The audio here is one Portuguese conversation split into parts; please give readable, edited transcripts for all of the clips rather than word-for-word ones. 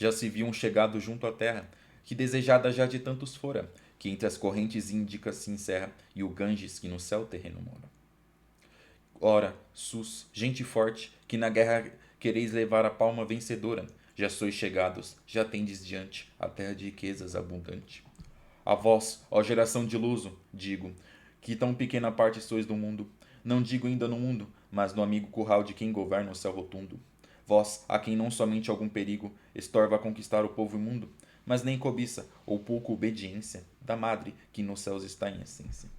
já se viu um chegado junto à terra, que desejada já de tantos fora, que entre as correntes índicas se encerra, e o Ganges que no céu terreno mora. Ora, sus, gente forte, que na guerra quereis levar a palma vencedora, já sois chegados, já tendes diante a terra de riquezas abundante. A vós, ó geração de luso, digo, que tão pequena parte sois do mundo, não digo ainda no mundo, mas no amigo curral de quem governa o céu rotundo. Vós, a quem não somente algum perigo estorva a conquistar o povo imundo, mas nem cobiça ou pouco obediência da madre que nos céus está em essência.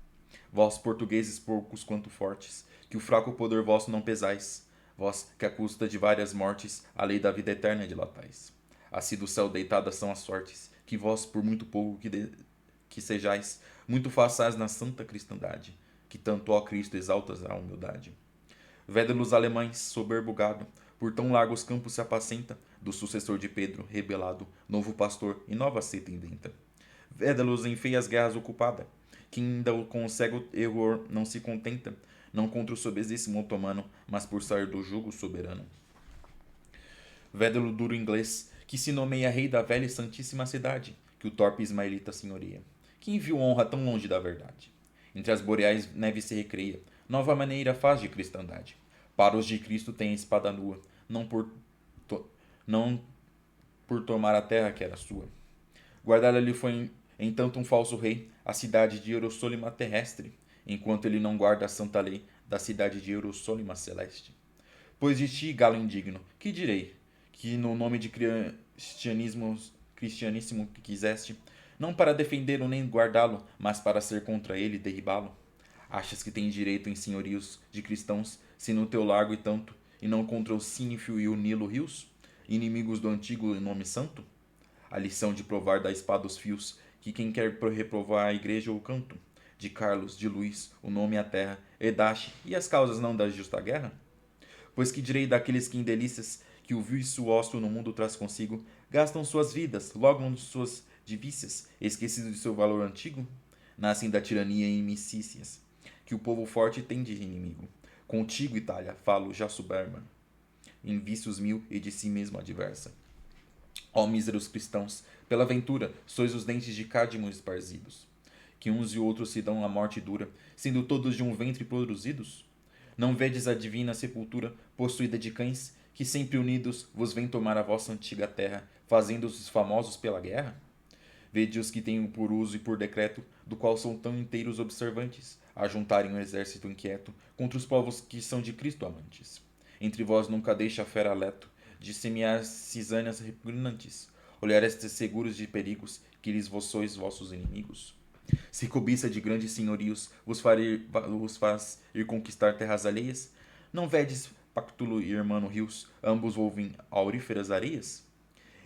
Vós, portugueses poucos quanto fortes, que o fraco poder vosso não pesais, vós, que à custa de várias mortes a lei da vida eterna dilatais. Assim do céu deitadas são as sortes, que vós, por muito pouco que sejais, muito façais na santa cristandade, que tanto, ó Cristo, exaltas a humildade. Védelos alemães, soberbo gado, por tão largos campos se apacenta, do sucessor de Pedro, rebelado, novo pastor e nova seita inventa. Védelos em feias guerras ocupada, que ainda com o cego error não se contenta, não contra o sobesíssimo otomano, mas por sair do jugo soberano. Védelo duro inglês, que se nomeia rei da velha e santíssima cidade, que o torpe ismaelita senhoria. Quem viu honra tão longe da verdade? Entre as boreais neve se recreia, nova maneira faz de cristandade. Para os de Cristo tem a espada nua, não por tomar a terra que era sua. Guardada lhe foi entanto um falso rei, a cidade de Jerusalém terrestre, enquanto ele não guarda a santa lei da cidade de Jerusalém celeste. Pois de ti, galo indigno, que direi? Que no nome de cristianíssimo que quiseste, não para defendê-lo nem guardá-lo, mas para ser contra ele e derribá-lo? Achas que tens direito em senhorios de cristãos, se no teu largo e tanto, e não contra o Cínifio e o Nilo rios, inimigos do antigo nome santo? A lição de provar da espada os fios, que quem quer reprovar a igreja ou o canto, de Carlos, de Luís, o nome à terra, Edache, e as causas não da justa guerra? Pois que direi daqueles que em delícias que o vício ósseo no mundo traz consigo, gastam suas vidas, logam suas divícias, esquecidos de seu valor antigo? Nascem da tirania e imicícias, que o povo forte tem de inimigo. Contigo, Itália, falo já soberba, em vícios mil e de si mesmo adversa. Ó míseros cristãos, pela ventura sois os dentes de cádmio esparzidos, que uns e outros se dão a morte dura, sendo todos de um ventre produzidos? Não vedes a divina sepultura possuída de cães, que sempre unidos vos vêm tomar a vossa antiga terra, fazendo-os famosos pela guerra? Vede os que têm por uso e por decreto, do qual são tão inteiros observantes, a juntarem um exército inquieto contra os povos que são de Cristo amantes. Entre vós nunca deixa a fera leto de semear cisâneas repugnantes, olharestes seguros de perigos, que lhes vós sois vossos inimigos. Se cobiça de grandes senhorios vos faz ir conquistar terras alheias, não vedes Pactulo e Hermano rios, ambos volvem auríferas areias?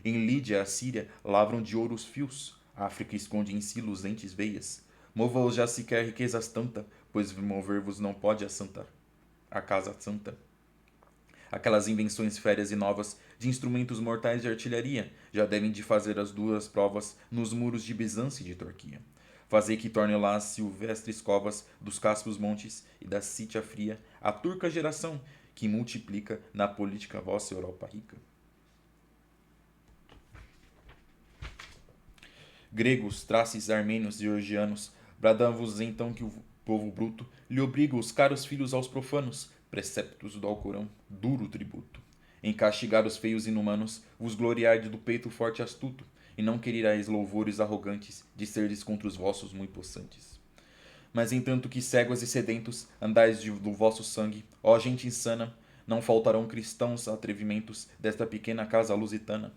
Em Lídia, a Síria, lavram de ouro os fios, a África esconde em si luzentes veias. Mova-os já sequer riquezas tanta, pois mover-vos não pode a casa santa. Aquelas invenções férias e novas de instrumentos mortais de artilharia já devem de fazer as duras provas nos muros de Bizâncio e de Turquia. Fazei que torne lá as silvestres covas dos caspos montes e da Sítia fria a turca geração que multiplica na política vossa Europa rica. Gregos, traces, armênios e georgianos, bradam-vos então que o povo bruto lhe obriga os caros filhos aos profanos, preceptos do Alcorão, duro tributo. Em castigar os feios inumanos, vos gloriar do peito forte e astuto, e não quererais louvores arrogantes de serdes contra os vossos muito possantes. Mas entanto que cegos e sedentos andais do vosso sangue, ó gente insana, não faltarão cristãos atrevimentos desta pequena casa lusitana.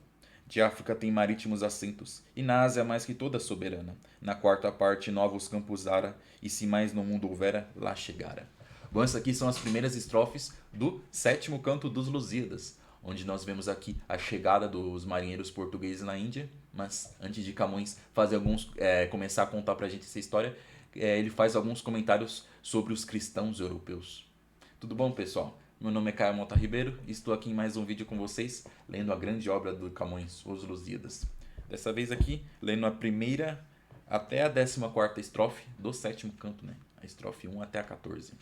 De África tem marítimos assentos, e na Ásia mais que toda soberana. Na quarta parte novos campos ara, e se mais no mundo houvera, lá chegara. Bom, essas aqui são as primeiras estrofes do sétimo canto dos Lusíadas, onde nós vemos aqui a chegada dos marinheiros portugueses na Índia. Mas antes de Camões começar a contar pra gente essa história, ele faz alguns comentários sobre os cristãos europeus. Tudo bom, pessoal? Meu nome é Caio Mota Ribeiro e estou aqui em mais um vídeo com vocês, lendo a grande obra do Camões, Os Lusíadas. Dessa vez aqui, lendo a primeira até a 14ª estrofe do sétimo canto, né? A estrofe 1 até a 14.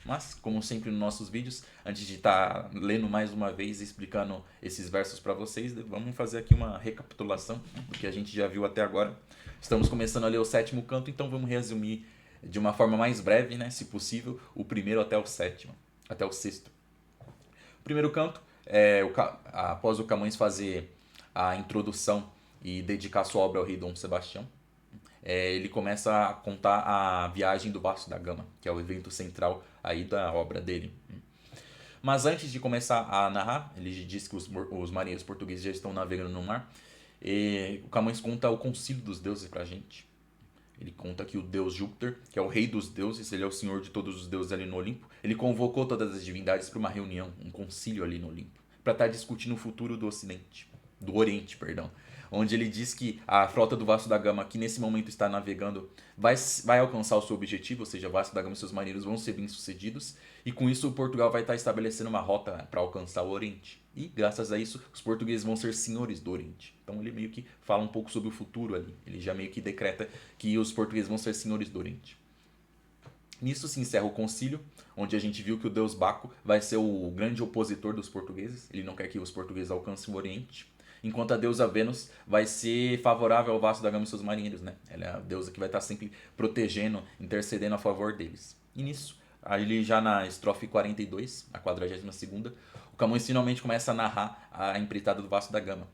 Mas, como sempre nos nossos vídeos, antes de estar lendo mais uma vez e explicando esses versos para vocês, vamos fazer aqui uma recapitulação do que a gente já viu até agora. Estamos começando a ler o sétimo canto, então vamos resumir de uma forma mais breve, né, se possível, o primeiro até o sétimo, até o sexto. O primeiro canto é após o Camões fazer a introdução e dedicar sua obra ao rei Dom Sebastião, ele começa a contar a viagem do Vasco da Gama, que é o evento central aí da obra dele. Mas antes de começar a narrar, ele diz que os marinheiros portugueses já estão navegando no mar. E o Camões conta o concílio dos deuses pra gente. Ele conta que o deus Júpiter, que é o rei dos deuses, ele é o senhor de todos os deuses ali no Olimpo, ele convocou todas as divindades para uma reunião, um concílio ali no Olimpo, para estar discutindo o futuro do Ocidente, do Oriente, perdão. Onde ele diz que a frota do Vasco da Gama, que nesse momento está navegando, vai alcançar o seu objetivo, ou seja, Vasco da Gama e seus marinheiros vão ser bem-sucedidos, e com isso Portugal vai estar estabelecendo uma rota para alcançar o Oriente. E graças a isso, os portugueses vão ser senhores do Oriente. Então ele meio que fala um pouco sobre o futuro ali. Ele já meio que decreta que os portugueses vão ser senhores do Oriente. Nisso se encerra o concílio, onde a gente viu que o deus Baco vai ser o grande opositor dos portugueses. Ele não quer que os portugueses alcancem o Oriente. Enquanto a deusa Vênus vai ser favorável ao Vasco da Gama e seus marinheiros, né? Ela é a deusa que vai estar sempre protegendo, intercedendo a favor deles. E nisso, ali já na estrofe 42, a 42ª, o Camões finalmente começa a narrar a empreitada do Vasco da Gama.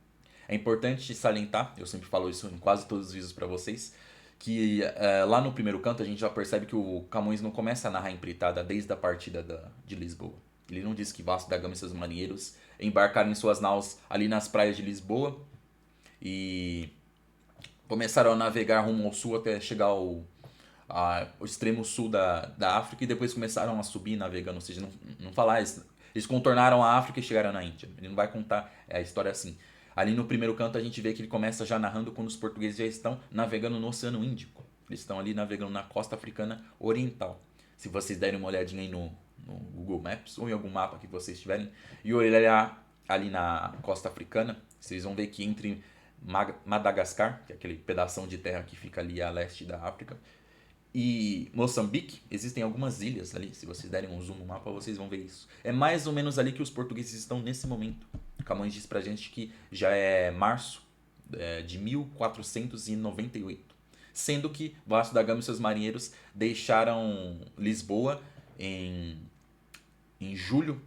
É importante salientar, eu sempre falo isso em quase todos os vídeos para vocês, que lá no primeiro canto a gente já percebe que o Camões não começa a narrar a empreitada desde a partida de Lisboa. Ele não diz que Vasco da Gama e seus marinheiros embarcaram em suas naus ali nas praias de Lisboa e começaram a navegar rumo ao sul até chegar ao extremo sul da África e depois começaram a subir navegando, ou seja, não falar isso. Eles contornaram a África e chegaram na Índia. Ele não vai contar a história assim. Ali no primeiro canto a gente vê que ele começa já narrando quando os portugueses já estão navegando no Oceano Índico. Eles estão ali navegando na costa africana oriental. Se vocês derem uma olhadinha aí no Google Maps ou em algum mapa que vocês tiverem e olhar ali na costa africana, vocês vão ver que entre Madagascar, que é aquele pedação de terra que fica ali a leste da África, e Moçambique, existem algumas ilhas ali. Se vocês derem um zoom no mapa, vocês vão ver isso. É mais ou menos ali que os portugueses estão nesse momento. Camões diz pra gente que já é março de 1498. Sendo que Vasco da Gama e seus marinheiros deixaram Lisboa em julho,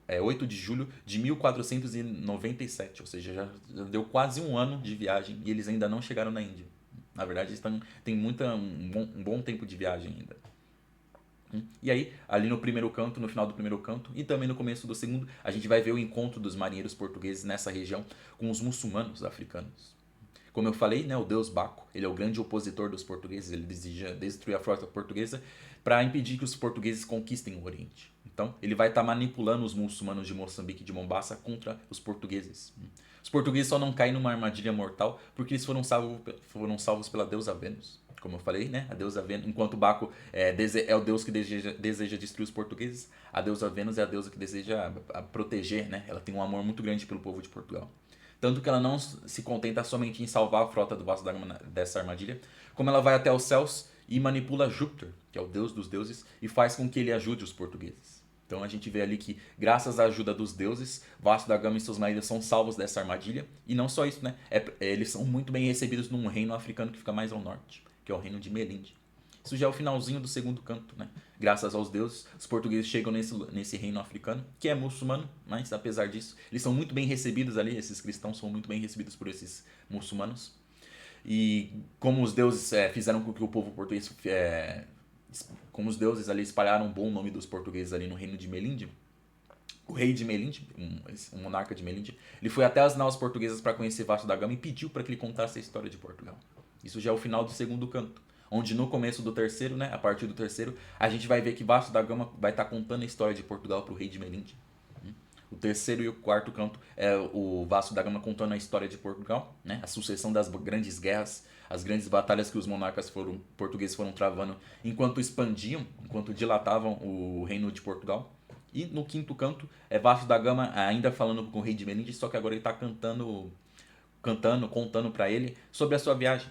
8 de julho de 1497. Ou seja, já deu quase um ano de viagem e eles ainda não chegaram na Índia. Na verdade, eles têm um bom tempo de viagem ainda. E aí, ali no primeiro canto, no final do primeiro canto e também no começo do segundo, a gente vai ver o encontro dos marinheiros portugueses nessa região com os muçulmanos africanos. Como eu falei, né, o deus Baco, ele é o grande opositor dos portugueses, ele deseja destruir a frota portuguesa para impedir que os portugueses conquistem o Oriente. Então, ele vai estar manipulando os muçulmanos de Moçambique e de Mombasa contra os portugueses. Os portugueses só não caem numa armadilha mortal porque eles foram salvos pela deusa Vênus. Como eu falei, né? A deusa Vênus, enquanto Baco é o deus que deseja destruir os portugueses, a deusa Vênus é a deusa que deseja proteger, né? Ela tem um amor muito grande pelo povo de Portugal. Tanto que ela não se contenta somente em salvar a frota do Vasco da Gama dessa armadilha, como ela vai até os céus e manipula Júpiter, que é o deus dos deuses, e faz com que ele ajude os portugueses. Então a gente vê ali que, graças à ajuda dos deuses, Vasco da Gama e seus marinheiros são salvos dessa armadilha. E não só isso, né? Eles são muito bem recebidos num reino africano que fica mais ao norte, que é o reino de Melinde. Isso já é o finalzinho do segundo canto, né? Graças aos deuses, os portugueses chegam nesse reino africano, que é muçulmano, mas apesar disso, eles são muito bem recebidos ali, esses cristãos são muito bem recebidos por esses muçulmanos. E como os deuses fizeram com que o povo português, como os deuses ali espalharam um bom nome dos portugueses ali no reino de Melinde, o rei de Melinde, um monarca de Melinde, ele foi até as naus portuguesas para conhecer Vasco da Gama e pediu para que ele contasse a história de Portugal. Isso já é o final do segundo canto, onde no começo do terceiro, né, a partir do terceiro, a gente vai ver que Vasco da Gama vai estar contando a história de Portugal para o rei de Melinde. O terceiro e o quarto canto é o Vasco da Gama contando a história de Portugal, né, a sucessão das grandes guerras, as grandes batalhas que os monarcas portugueses foram travando enquanto expandiam, enquanto dilatavam o reino de Portugal. E no quinto canto é Vasco da Gama ainda falando com o rei de Melinde, só que agora ele está contando para ele sobre a sua viagem.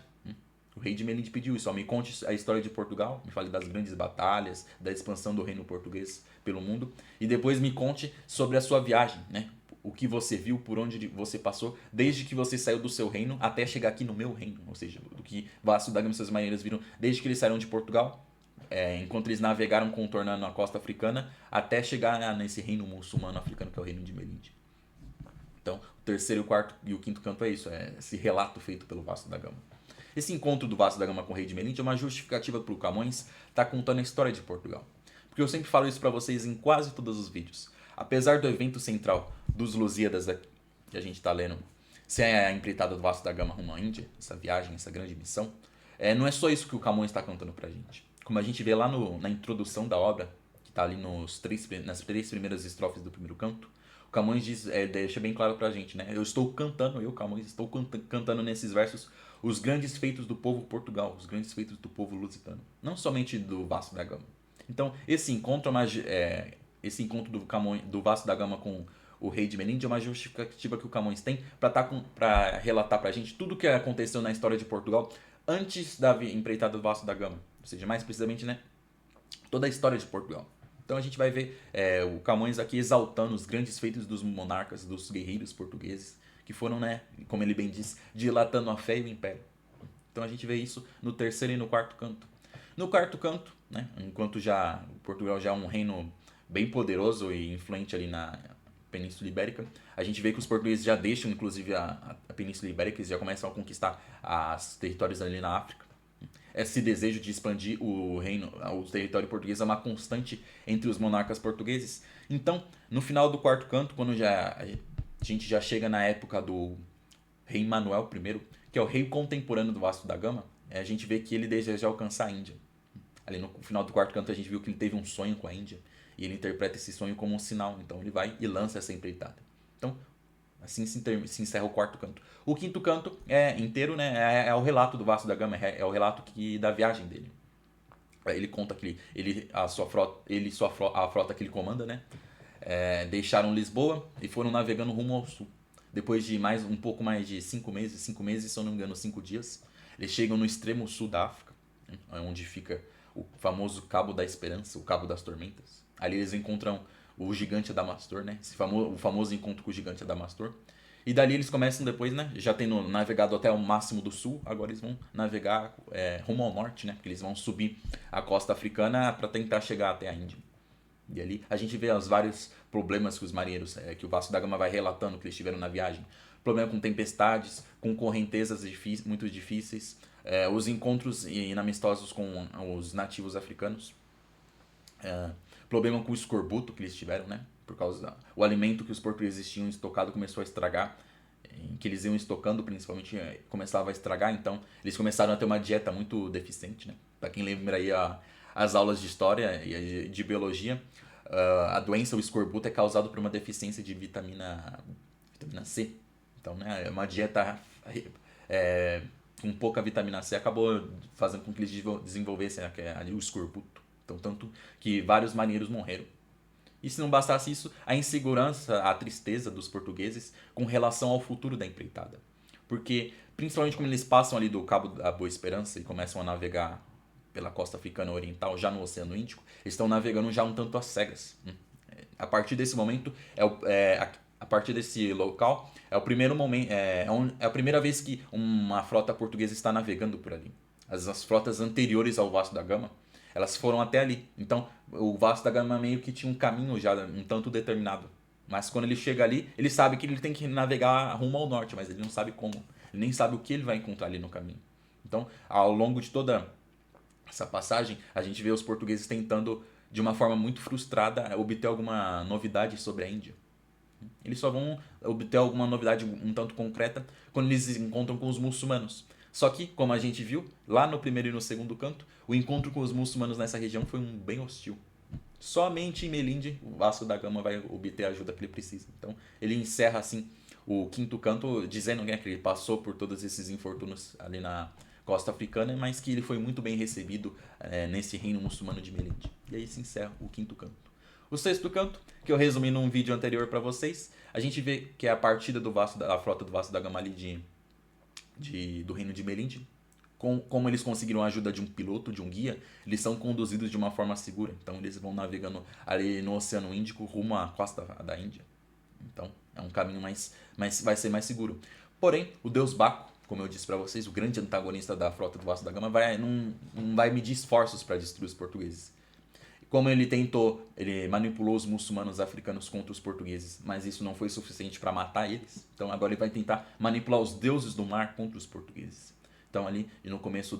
O rei de Melinde pediu isso, ó, me conte a história de Portugal, me fale das grandes batalhas, da expansão do reino português pelo mundo, e depois me conte sobre a sua viagem, né? O que você viu, por onde você passou, desde que você saiu do seu reino até chegar aqui no meu reino, ou seja, do que Vasco da Gama e seus marinheiros viram desde que eles saíram de Portugal, enquanto eles navegaram contornando a costa africana, até chegar nesse reino muçulmano africano que é o reino de Melinde. Então, o terceiro, o quarto e o quinto canto é isso, é esse relato feito pelo Vasco da Gama. Esse encontro do Vasco da Gama com o rei de Melinde é uma justificativa para o Camões estar contando a história de Portugal. Porque eu sempre falo isso para vocês em quase todos os vídeos. Apesar do evento central dos Lusíadas que a gente está lendo ser a empreitada do Vasco da Gama rumo à Índia, essa viagem, essa grande missão, não é só isso que o Camões está contando para a gente. Como a gente vê lá na introdução da obra, que está ali nas três primeiras estrofes do primeiro canto, o Camões deixa bem claro pra gente, né? Camões, estou cantando nesses versos os grandes feitos do povo Portugal, os grandes feitos do povo lusitano, não somente do Vasco da Gama. Então, esse encontro do Vasco da Gama com o rei de Melinde é uma justificativa que o Camões tem para relatar pra gente tudo o que aconteceu na história de Portugal antes da empreitada do Vasco da Gama, ou seja, mais precisamente, né, toda a história de Portugal. Então a gente vai ver o Camões aqui exaltando os grandes feitos dos monarcas, dos guerreiros portugueses, que foram, né, como ele bem diz, dilatando a fé e o império. Então a gente vê isso no terceiro e no quarto canto. No quarto canto, né, enquanto Portugal já é um reino bem poderoso e influente ali na Península Ibérica, a gente vê que os portugueses já deixam, inclusive, a Península Ibérica, eles já começam a conquistar os territórios ali na África. Esse desejo de expandir o território português é uma constante entre os monarcas portugueses. Então, no final do quarto canto, quando a gente já chega na época do rei Manuel I, que é o rei contemporâneo do Vasco da Gama, a gente vê que ele deseja alcançar a Índia. Ali no final do quarto canto a gente viu que ele teve um sonho com a Índia, e ele interpreta esse sonho como um sinal, então ele vai e lança essa empreitada. Então, assim se encerra o quarto canto. O quinto canto inteiro, né, é o relato do Vasco da Gama, é o relato da viagem dele. Ele conta que a frota que ele comanda, né, deixaram Lisboa e foram navegando rumo ao sul. Depois de um pouco mais de 5 meses, se eu não me engano, 5 dias, eles chegam no extremo sul da África, onde fica o famoso Cabo da Esperança, o Cabo das Tormentas. Ali eles encontram o gigante Adamastor, né? O famoso encontro com o gigante Adamastor. E dali eles começam depois, né? Já tendo navegado até o máximo do sul, agora eles vão navegar rumo ao norte, né? Porque eles vão subir a costa africana para tentar chegar até a Índia. E ali a gente vê os vários problemas que os marinheiros, que o Vasco da Gama vai relatando que eles tiveram na viagem. Problema com tempestades, com correntezas muito difíceis, os encontros inamistosos com os nativos africanos. Problema com o escorbuto que eles tiveram, né? Por causa o alimento que os portugueses tinham estocado começou a estragar, que eles iam estocando principalmente começava a estragar, então eles começaram a ter uma dieta muito deficiente, né? Para quem lembra aí as aulas de história e de biologia, a doença, o escorbuto, é causado por uma deficiência de vitamina C. Então, né, uma dieta com pouca vitamina C acabou fazendo com que eles desenvolvessem ali o escorbuto. Então, tanto que vários marinheiros morreram. E se não bastasse isso, a insegurança, a tristeza dos portugueses com relação ao futuro da empreitada. Porque, principalmente quando eles passam ali do Cabo da Boa Esperança e começam a navegar pela costa africana oriental, já no Oceano Índico, eles estão navegando já um tanto às cegas. A partir desse momento, a partir desse local, é o primeiro momento, é a primeira vez que uma frota portuguesa está navegando por ali. As frotas anteriores ao Vasco da Gama, elas foram até ali. Então, o Vasco da Gama meio que tinha um caminho já um tanto determinado. Mas quando ele chega ali, ele sabe que ele tem que navegar rumo ao norte, mas ele não sabe como. Ele nem sabe o que ele vai encontrar ali no caminho. Então, ao longo de toda essa passagem, a gente vê os portugueses tentando, de uma forma muito frustrada, obter alguma novidade sobre a Índia. Eles só vão obter alguma novidade um tanto concreta quando eles se encontram com os muçulmanos. Só que, como a gente viu, lá no primeiro e no segundo canto, o encontro com os muçulmanos nessa região foi bem hostil. Somente em Melinde, o Vasco da Gama vai obter a ajuda que ele precisa. Então, ele encerra assim o quinto canto, dizendo que ele passou por todos esses infortúnios ali na costa africana, mas que ele foi muito bem recebido nesse reino muçulmano de Melinde. E aí se encerra o quinto canto. O sexto canto, que eu resumi num vídeo anterior para vocês, a gente vê que é a partida da frota do Vasco da Gama ali do reino de Melinde, Como eles conseguiram a ajuda de um piloto, de um guia, eles são conduzidos de uma forma segura. Então eles vão navegando ali no Oceano Índico rumo à costa da Índia. Então é um caminho mais vai ser mais seguro. Porém, o deus Baco, como eu disse para vocês, o grande antagonista da frota do Vasco da Gama, não vai medir esforços para destruir os portugueses. Como ele manipulou os muçulmanos africanos contra os portugueses, mas isso não foi suficiente para matar eles. Então agora ele vai tentar manipular os deuses do mar contra os portugueses. Então ali no começo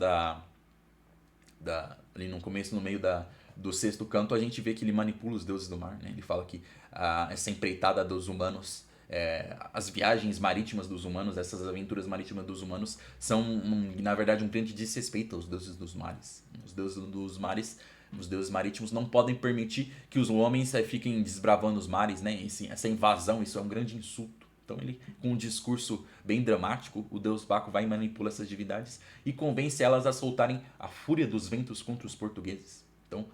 no meio do sexto canto, a gente vê que ele manipula os deuses do mar, né? Ele fala que essa empreitada dos humanos, as viagens marítimas dos humanos, essas aventuras marítimas dos humanos, são, na verdade, um grande desrespeito aos deuses dos mares. Os deuses dos mares, os deuses marítimos não podem permitir que os homens fiquem desbravando os mares, né? Essa invasão, isso é um grande insulto. Então ele, com um discurso bem dramático, o deus Baco vai e manipula essas divindades e convence elas a soltarem a fúria dos ventos contra os portugueses. Então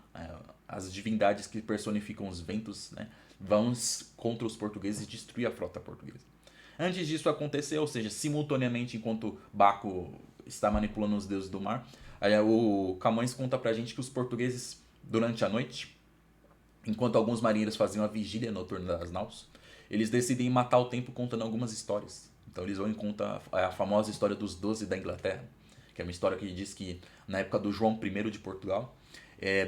as divindades que personificam os ventos, né, vão contra os portugueses e destruir a frota portuguesa. Antes disso acontecer, ou seja, simultaneamente enquanto Baco está manipulando os deuses do mar, o Camões conta pra gente que os portugueses, durante a noite, enquanto alguns marinheiros faziam a vigília noturna das naus, eles decidem matar o tempo contando algumas histórias. Então eles vão em conta a famosa história dos 12 da Inglaterra, que é uma história que diz que na época do João I de Portugal,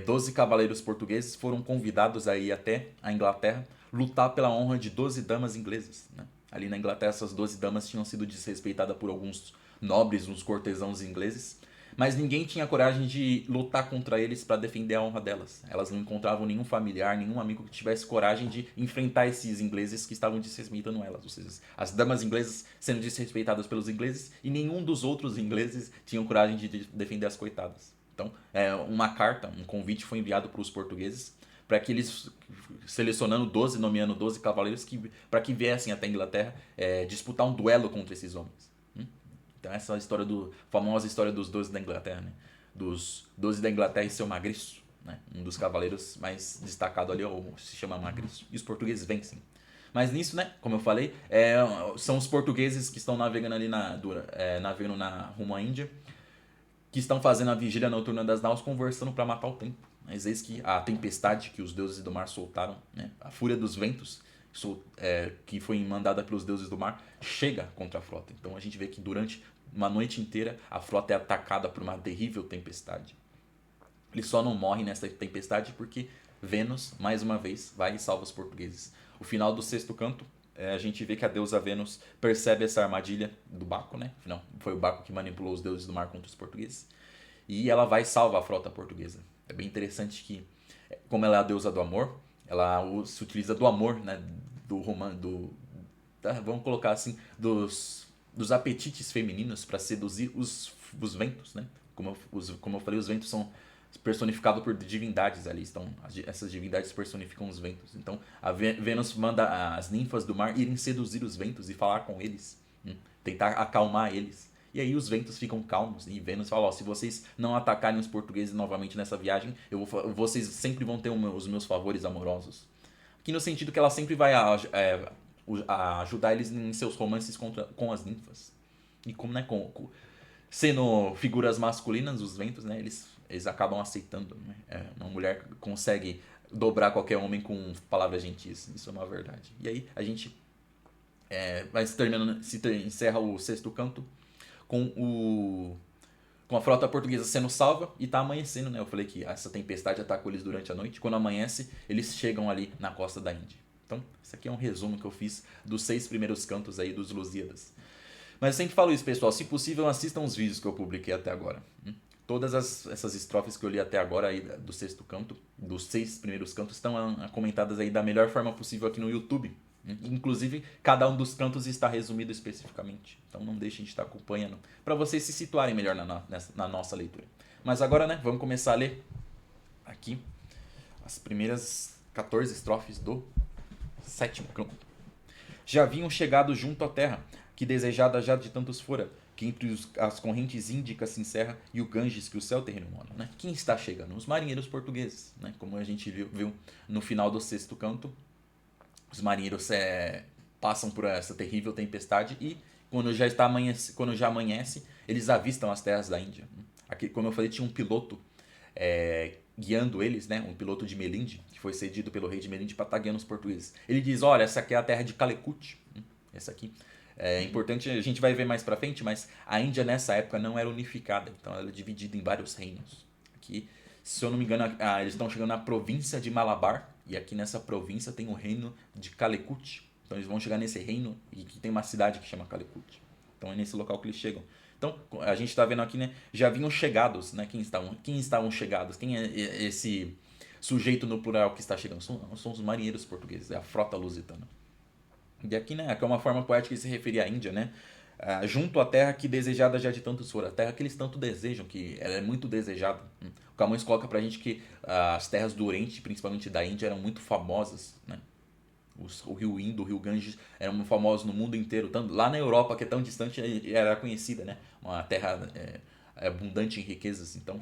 12 cavaleiros portugueses foram convidados a ir até a Inglaterra lutar pela honra de 12 damas inglesas. Né? Ali na Inglaterra, essas 12 damas tinham sido desrespeitadas por alguns nobres, uns cortesãos ingleses, mas ninguém tinha coragem de lutar contra eles para defender a honra delas. Elas não encontravam nenhum familiar, nenhum amigo que tivesse coragem de enfrentar esses ingleses que estavam desrespeitando elas. Ou seja, as damas inglesas sendo desrespeitadas pelos ingleses e nenhum dos outros ingleses tinham coragem de defender as coitadas. Então, uma carta, um convite foi enviado para os portugueses para que eles, selecionando 12, nomeando 12 cavaleiros, para que viessem até a Inglaterra disputar um duelo contra esses homens. Então essa é a história famosa história dos 12 da Inglaterra, né? Dos 12 da Inglaterra e seu Magriço, né? Um dos cavaleiros mais destacado ali se chama Magriço. E os portugueses vencem. Mas nisso, né, como eu falei, são os portugueses que estão navegando ali navegando rumo à Índia, que estão fazendo a vigília noturna das naus, conversando para matar o tempo. Mas eis que a tempestade que os deuses do mar soltaram, né, a fúria dos ventos, que foi mandada pelos deuses do mar, chega contra a frota. Então a gente vê que durante uma noite inteira a frota é atacada por uma terrível tempestade. Eles só não morrem nessa tempestade porque Vênus, mais uma vez, vai e salva os portugueses. O final do sexto canto, a gente vê que a deusa Vênus percebe essa armadilha do Baco, né? Afinal, foi o Baco que manipulou os deuses do mar contra os portugueses. E ela vai e salva a frota portuguesa. É bem interessante que, como ela é a deusa do amor, ela se utiliza do amor, né? Vamos colocar assim, dos apetites femininos para seduzir os ventos, né? Como eu falei, os ventos são personificados por divindades ali. Essas divindades personificam os ventos. Então, a Vênus manda as ninfas do mar irem seduzir os ventos e falar com eles, tentar acalmar eles. E aí os ventos ficam calmos e Vênus fala, se vocês não atacarem os portugueses novamente nessa viagem, vocês sempre vão ter os meus favores amorosos. Aqui no sentido que ela sempre vai ajudar eles em seus romances com as ninfas. E como, né, sendo figuras masculinas, os ventos, né, eles acabam aceitando. Né? Uma mulher consegue dobrar qualquer homem com palavras gentis. Isso é uma verdade. E aí a gente encerra o sexto canto com a frota portuguesa sendo salva e tá amanhecendo, né? Eu falei que essa tempestade atacou eles durante a noite. Quando amanhece, eles chegam ali na costa da Índia. Então, isso aqui é um resumo que eu fiz dos 6 primeiros cantos aí dos Lusíadas. Mas eu sempre falo isso, pessoal. Se possível, assistam os vídeos que eu publiquei até agora. Todas essas estrofes que eu li até agora aí do sexto canto, dos 6 primeiros cantos, estão comentadas aí da melhor forma possível aqui no YouTube. Inclusive, cada um dos cantos está resumido especificamente. Então não deixem de estar acompanhando para vocês se situarem melhor na nossa leitura. Mas agora, né, vamos começar a ler aqui as primeiras 14 estrofes do sétimo canto. Já haviam chegado junto à terra, que desejada já de tantos fora, que entre as correntes índicas se encerra e o Ganges que o céu terreno mora. Né? Quem está chegando? Os marinheiros portugueses. Né? Como a gente viu no final do sexto canto, os marinheiros passam por essa terrível tempestade e quando já amanhece, eles avistam as terras da Índia. Aqui, como eu falei, tinha um piloto guiando eles, né? Um piloto de Melinde, que foi cedido pelo rei de Melinde para estar guiando os portugueses. Ele diz, olha, essa aqui é a terra de Calicut. Essa aqui. É importante, a gente vai ver mais pra frente, mas a Índia nessa época não era unificada. Então ela é dividida em vários reinos. Aqui, se eu não me engano, eles estão chegando na província de Malabar. E aqui nessa província tem o reino de Calicut. Então eles vão chegar nesse reino e que tem uma cidade que chama Calicut. Então é nesse local que eles chegam. Então a gente está vendo aqui, né? Já vinham chegados, né? Quem estavam chegados? Quem é esse sujeito no plural que está chegando? São os marinheiros portugueses, é a frota lusitana. E aqui, né? Aqui é uma forma poética de se referir à Índia, né? Junto à terra que desejada já de tantos fora, a terra que eles tanto desejam, que ela é muito desejada. O Camões coloca pra gente que as terras do Oriente, principalmente da Índia, eram muito famosas, né? O rio Indo, o rio Ganges eram famosos no mundo inteiro. Tanto, lá na Europa, que é tão distante, era conhecida, né? Uma terra abundante em riquezas. Então,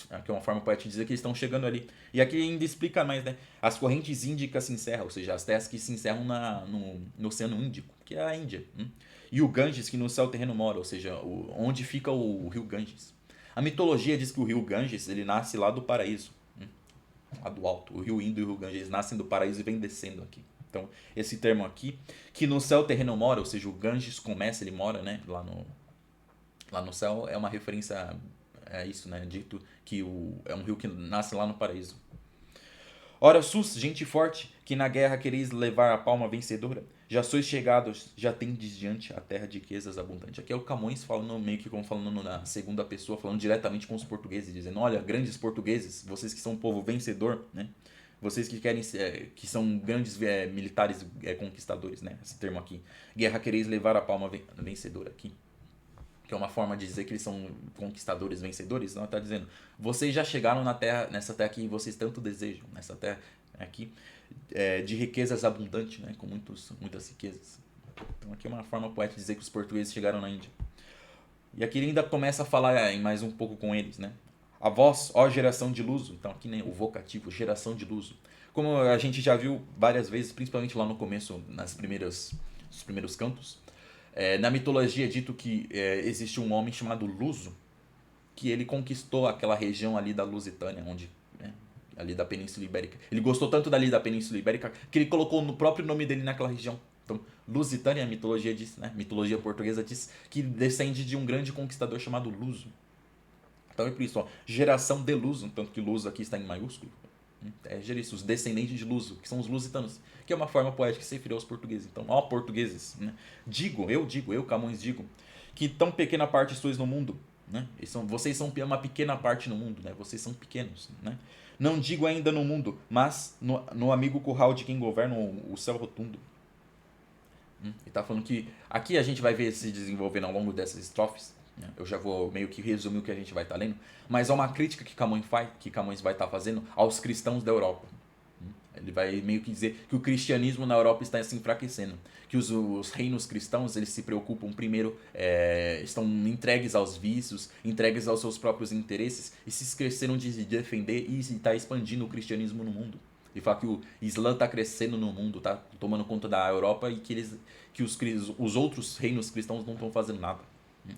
aqui é uma forma poética de dizer que eles estão chegando ali. E aqui ainda explica mais, né? As correntes índicas se encerram, ou seja, as terras que se encerram no Oceano Índico, que é a Índia. E o Ganges, que no céu terreno mora, ou seja, onde fica o rio Ganges. A mitologia diz que o rio Ganges ele nasce lá do paraíso, lá do alto. O rio Indo e o rio Ganges nascem do paraíso e vem descendo aqui. Então, esse termo aqui, que no céu terreno mora, ou seja, o Ganges começa, ele mora, né, lá no céu, é uma referência a isso, né, dito que é um rio que nasce lá no paraíso. Ora, sus, gente forte, que na guerra quereis levar a palma vencedora, já sois chegados, já tendes diante a terra de riquezas abundante. Aqui é o Camões falando, meio que como falando na segunda pessoa, falando diretamente com os portugueses, dizendo, olha, grandes portugueses, vocês que são um povo vencedor, né? Vocês que querem que são grandes militares conquistadores, né? Esse termo aqui. Guerra quereis levar a palma vencedora aqui. Que é uma forma de dizer que eles são conquistadores, vencedores. Não, está dizendo, vocês já chegaram nessa terra que vocês tanto desejam, nessa terra aqui de riquezas abundantes, né, com muitas riquezas. Então aqui é uma forma poética de dizer que os portugueses chegaram na Índia. E aqui ele ainda começa a falar mais um pouco com eles, né? A vós, ó geração de luso. Então aqui, né, o vocativo, geração de luso. Como a gente já viu várias vezes, principalmente lá no começo, nos primeiros cantos, na mitologia é dito que existe um homem chamado Luso, que ele conquistou aquela região ali da Lusitânia, onde, ali da Península Ibérica. Ele gostou tanto dali da Península Ibérica que ele colocou no próprio nome dele naquela região. Então, Lusitânia, a mitologia diz, né? Mitologia portuguesa diz que descende de um grande conquistador chamado Luso. Então é por isso, ó, geração de Luso, tanto que Luso aqui está em maiúsculo. Isso, os descendentes de Luso, que são os lusitanos, que é uma forma poética de se referir aos portugueses. Então, ó portugueses, né? Eu Camões digo, que tão pequena parte sois no mundo, né? Vocês são uma pequena parte no mundo, né? Vocês são pequenos, né? Não digo ainda no mundo, mas no amigo curral de quem governa o céu rotundo. Ele está falando que aqui a gente vai ver se desenvolvendo ao longo dessas estrofes. Eu já vou meio que resumir o que a gente vai estar lendo, mas é uma crítica que Camões vai estar fazendo aos cristãos da Europa. Ele vai meio que dizer que o cristianismo na Europa está se enfraquecendo, que os reinos cristãos eles se preocupam primeiro, estão entregues aos vícios, entregues aos seus próprios interesses e se esqueceram de defender e está expandindo o cristianismo no mundo. Ele fala que o Islã está crescendo no mundo, está tomando conta da Europa e que os outros reinos cristãos não estão fazendo nada.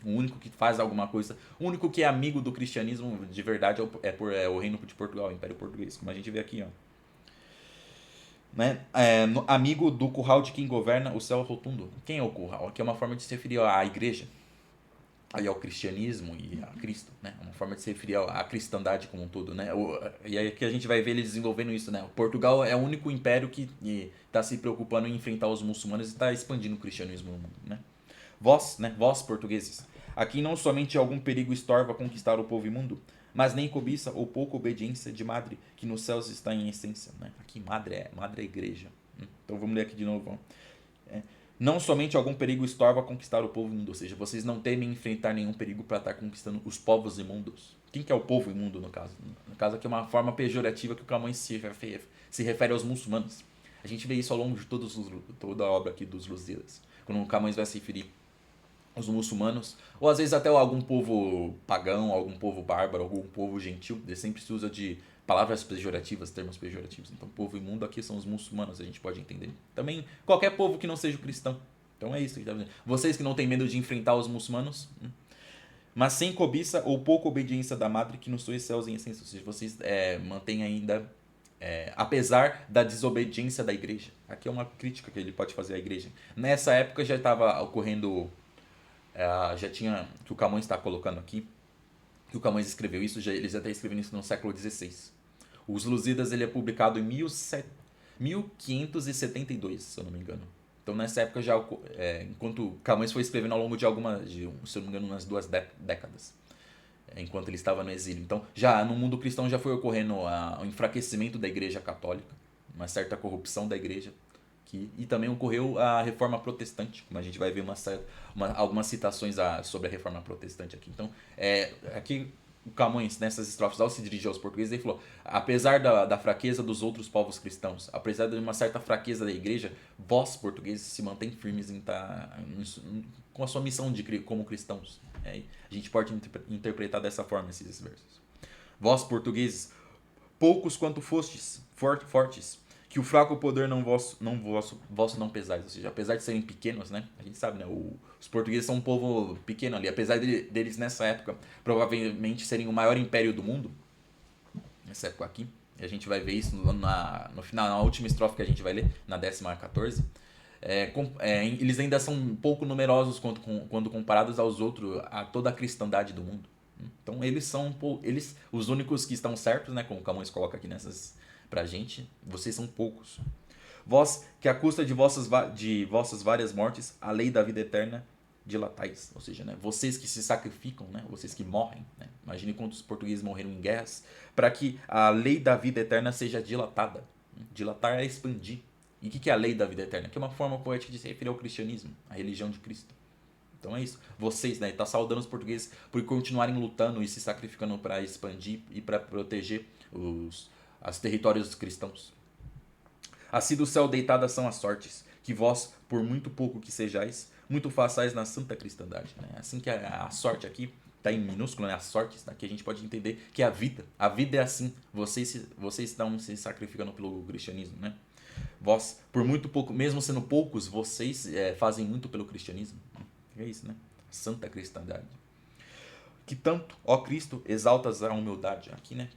O único que faz alguma coisa, o único que é amigo do cristianismo de verdade é o reino de Portugal, o Império Português, como a gente vê aqui, ó. Né? Amigo do curral de quem governa o céu rotundo. Quem é o curral? Aqui é uma forma de se referir à igreja, aí ao cristianismo e a Cristo, né? Uma forma de se referir à cristandade como um todo, né? E aí que a gente vai ver ele desenvolvendo isso, né? Portugal é o único império que está se preocupando em enfrentar os muçulmanos e está expandindo o cristianismo no mundo, né? Vós portugueses, aqui não somente algum perigo estorva conquistar o povo imundo, mas nem cobiça ou pouca obediência de madre, que nos céus está em essência. Né? Aqui madre é igreja. Então vamos ler aqui de novo. Não somente algum perigo estorva conquistar o povo imundo, ou seja, vocês não temem enfrentar nenhum perigo para estar conquistando os povos imundos. Quem que é o povo imundo no caso? No caso aqui é uma forma pejorativa que o Camões se refere aos muçulmanos. A gente vê isso ao longo de toda a obra aqui dos Lusíadas. Quando o Camões vai se referir os muçulmanos, ou às vezes até algum povo pagão, algum povo bárbaro, algum povo gentil, ele sempre se usa de palavras pejorativas, termos pejorativos. Então, povo imundo aqui são os muçulmanos, a gente pode entender. Também qualquer povo que não seja cristão, Então é isso que ele está dizendo. Vocês que não têm medo de enfrentar os muçulmanos, mas sem cobiça ou pouca obediência da madre que nos dois céus em essência. Ou seja, vocês mantêm ainda, apesar da desobediência da igreja. Aqui é uma crítica que ele pode fazer à igreja. Nessa época já estava ocorrendo, já tinha, que o Camões está colocando aqui, que o Camões escreveu isso, eles até escreveram isso no século XVI. Os Lusíadas ele é publicado em 1572, se eu não me engano. Então nessa época já, enquanto Camões foi escrevendo ao longo de se eu não me engano, umas 2 décadas, enquanto ele estava no exílio. Então já no mundo cristão já foi ocorrendo o enfraquecimento da igreja católica, uma certa corrupção da igreja, e também ocorreu a reforma protestante, como a gente vai ver algumas citações sobre a reforma protestante aqui. Então aqui o Camões, nessas estrofes, ao se dirigir aos portugueses, ele falou: apesar da fraqueza dos outros povos cristãos, apesar de uma certa fraqueza da igreja, vós, portugueses, se mantém firmes com a sua missão como cristãos. A gente pode interpretar dessa forma esses versos. Vós, portugueses, poucos quanto fostes, fortes, que o fraco poder vosso não pesais. Ou seja, apesar de serem pequenos, né? A gente sabe, né? Os portugueses são um povo pequeno ali. Apesar deles, nessa época, provavelmente serem o maior império do mundo. Nessa época aqui. E a gente vai ver isso no final, na última estrofe que a gente vai ler, na 14ª. Eles ainda são um pouco numerosos quando comparados a toda a cristandade do mundo. Então eles são os únicos que estão certos, né? Como o Camões coloca aqui pra gente, vocês são poucos. Vós, que à custa de vossas várias mortes, a lei da vida eterna dilatais. Ou seja, né, vocês que se sacrificam, né, vocês que morrem. Né, imagine quantos portugueses morreram em guerras, para que a lei da vida eterna seja dilatada. Dilatar é expandir. E o que é a lei da vida eterna? Que é uma forma poética de se referir ao cristianismo, a religião de Cristo. Então é isso. Vocês, né, tá saudando os portugueses por continuarem lutando e se sacrificando para expandir e para proteger os territórios cristãos. Assim do céu deitadas são as sortes, que vós, por muito pouco que sejais, muito façais na santa cristandade. Né? Assim que a sorte aqui está em minúsculo, né? As sortes, tá? Que a gente pode entender que é a vida. A vida é assim. Vocês estão se sacrificando pelo cristianismo, né? Vós, por muito pouco, mesmo sendo poucos, vocês fazem muito pelo cristianismo. É isso, né? Santa cristandade. Que tanto, ó Cristo, exaltas a humildade. Aqui, né?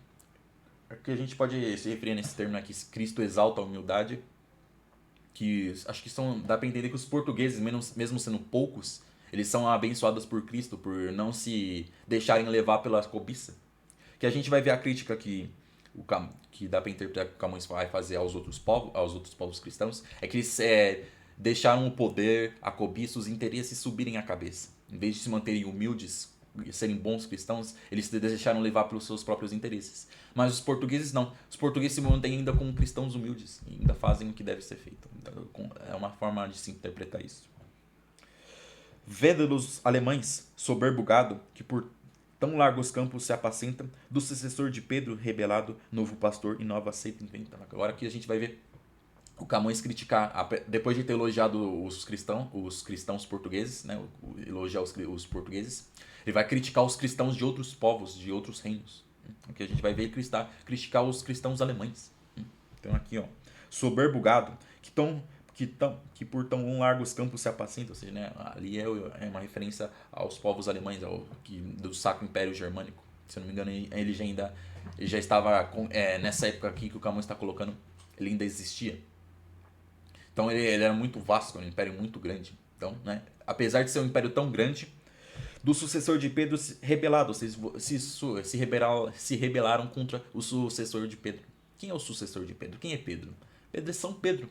Aqui a gente pode se referir nesse termo aqui, Cristo exalta a humildade, que acho que dá para entender que os portugueses, mesmo sendo poucos, eles são abençoados por Cristo, por não se deixarem levar pela cobiça. Que a gente vai ver a crítica que dá para interpretar que o Camões vai fazer aos outros povos cristãos, é que eles deixaram o poder, a cobiça, os interesses subirem a cabeça. Em vez de se manterem humildes, serem bons cristãos, eles se deixaram levar pelos seus próprios interesses. Mas os portugueses não. Os portugueses se mantêm ainda como cristãos humildes e ainda fazem o que deve ser feito. Então, é uma forma de se interpretar isso. Vede-los alemães, soberbo gado, que por tão largos campos se apacenta, do sucessor de Pedro rebelado, novo pastor e nova seita inventa. Agora aqui a gente vai ver o Camões criticar, depois de ter elogiado os cristãos portugueses, né, elogiar os portugueses, ele vai criticar os cristãos de outros povos, de outros reinos. Aqui a gente vai ver criticar os cristãos alemães. Então aqui, ó, soberbo gado, que por tão largos campos se apacenta, ou seja, né, ali é uma referência aos povos alemães, do Sacro Império Germânico. Se eu não me engano, ele já estava, nessa época aqui que o Camões está colocando, ele ainda existia. Então ele era muito vasto, um império muito grande. Então, né, apesar de ser um império tão grande, do sucessor de Pedro rebelado, vocês se rebelaram contra o sucessor de Pedro. Quem é o sucessor de Pedro? Quem é Pedro? Pedro é São Pedro,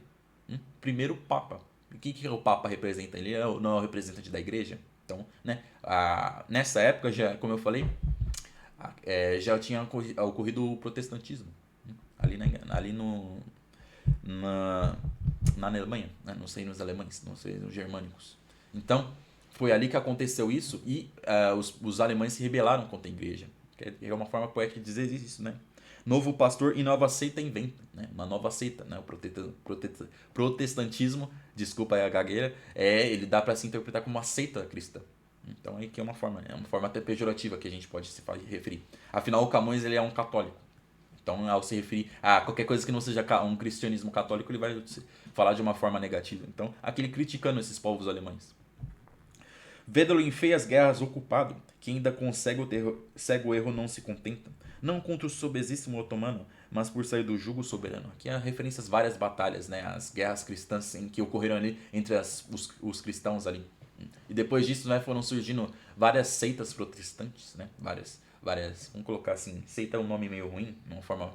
primeiro Papa. O que o Papa representa? Ele não é o representante da igreja? Então, né, nessa época, já, como eu falei, já tinha ocorrido o protestantismo. Na Alemanha, né, nos reinos alemães, nos reinos germânicos. Então, foi ali que aconteceu isso e os alemães se rebelaram contra a igreja. Que é uma forma poética de dizer isso, né? Novo pastor e nova seita inventa, né? Uma nova seita, né? O protestantismo, desculpa aí a gagueira, ele dá para se interpretar como uma seita cristã. Então aí que é uma forma até pejorativa que a gente pode se referir. Afinal, o Camões ele é um católico. Então, ao se referir a qualquer coisa que não seja um cristianismo católico, ele vai falar de uma forma negativa. Então, aquele criticando esses povos alemães. Vê-lo em feias guerras ocupado, que ainda com cego erro não se contenta, não contra o sobesíssimo otomano, mas por sair do jugo soberano. Aqui há referências a várias batalhas, né, as guerras cristãs em que ocorreram ali entre os cristãos ali. E depois disso, né, foram surgindo várias seitas protestantes, né, várias, vamos colocar assim, seita é um nome meio ruim, uma forma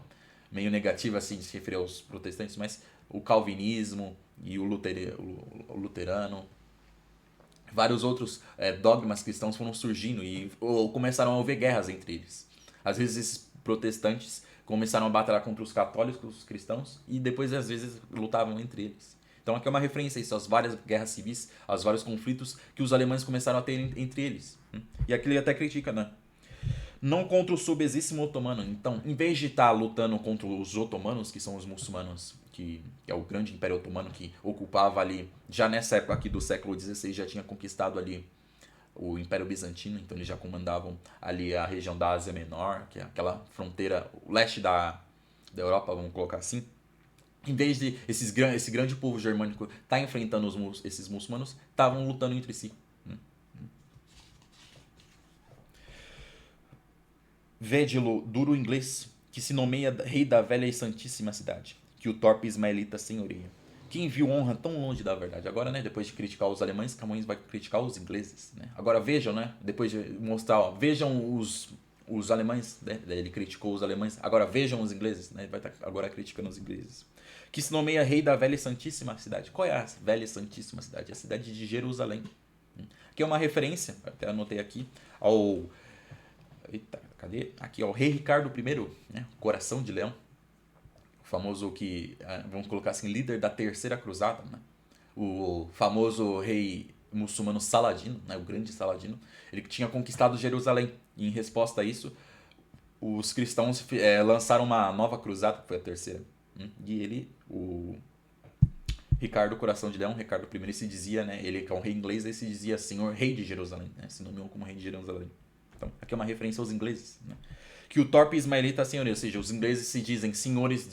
meio negativa assim de se referir aos protestantes, mas o calvinismo e o luterano, vários outros dogmas cristãos foram surgindo e ou começaram a haver guerras entre eles. Às vezes esses protestantes começaram a batalhar contra os católicos, os cristãos, e depois às vezes lutavam entre eles. Então aqui é uma referência a isso, às várias guerras civis, aos vários conflitos que os alemães começaram a ter entre eles. E aqui ele até critica, né? Não contra o subexíssimo otomano. Então, em vez de estar lutando contra os otomanos, que são os muçulmanos, que é o grande império otomano que ocupava ali, já nessa época aqui do século XVI, já tinha conquistado ali o Império Bizantino, então eles já comandavam ali a região da Ásia Menor, que é aquela fronteira, o leste da Europa, vamos colocar assim. Em vez de esse grande povo germânico estar enfrentando esses muçulmanos, estavam lutando entre si. Vede-lo duro inglês, que se nomeia rei da velha e santíssima cidade, que o torpe ismaelita senhoreia. Quem viu honra tão longe da verdade? Agora, né, depois de criticar os alemães, Camões vai criticar os ingleses, né? Agora vejam, né, depois de mostrar, ó, vejam os alemães, né, ele criticou os alemães, agora vejam os ingleses, né, ele vai estar agora criticando os ingleses. Que se nomeia rei da velha e santíssima cidade. Qual é a velha e santíssima cidade? É a cidade de Jerusalém. Que é uma referência, até anotei aqui, ao... Eita, cadê? Aqui, ó, o rei Ricardo I, né, Coração de Leão. Famoso que, vamos colocar assim, líder da Terceira Cruzada, né? O famoso rei muçulmano Saladino, né? O grande Saladino, ele tinha conquistado Jerusalém. E em resposta a isso, os cristãos lançaram uma nova cruzada, que foi a terceira. E ele, o Ricardo Coração de Leão, Ricardo I, ele se dizia, né? Ele que é um rei inglês, ele se dizia Senhor Rei de Jerusalém, né? Se nomeou como Rei de Jerusalém. Então, aqui é uma referência aos ingleses, né? Que o torpe ismaelita senhoria, ou seja, os ingleses se dizem senhores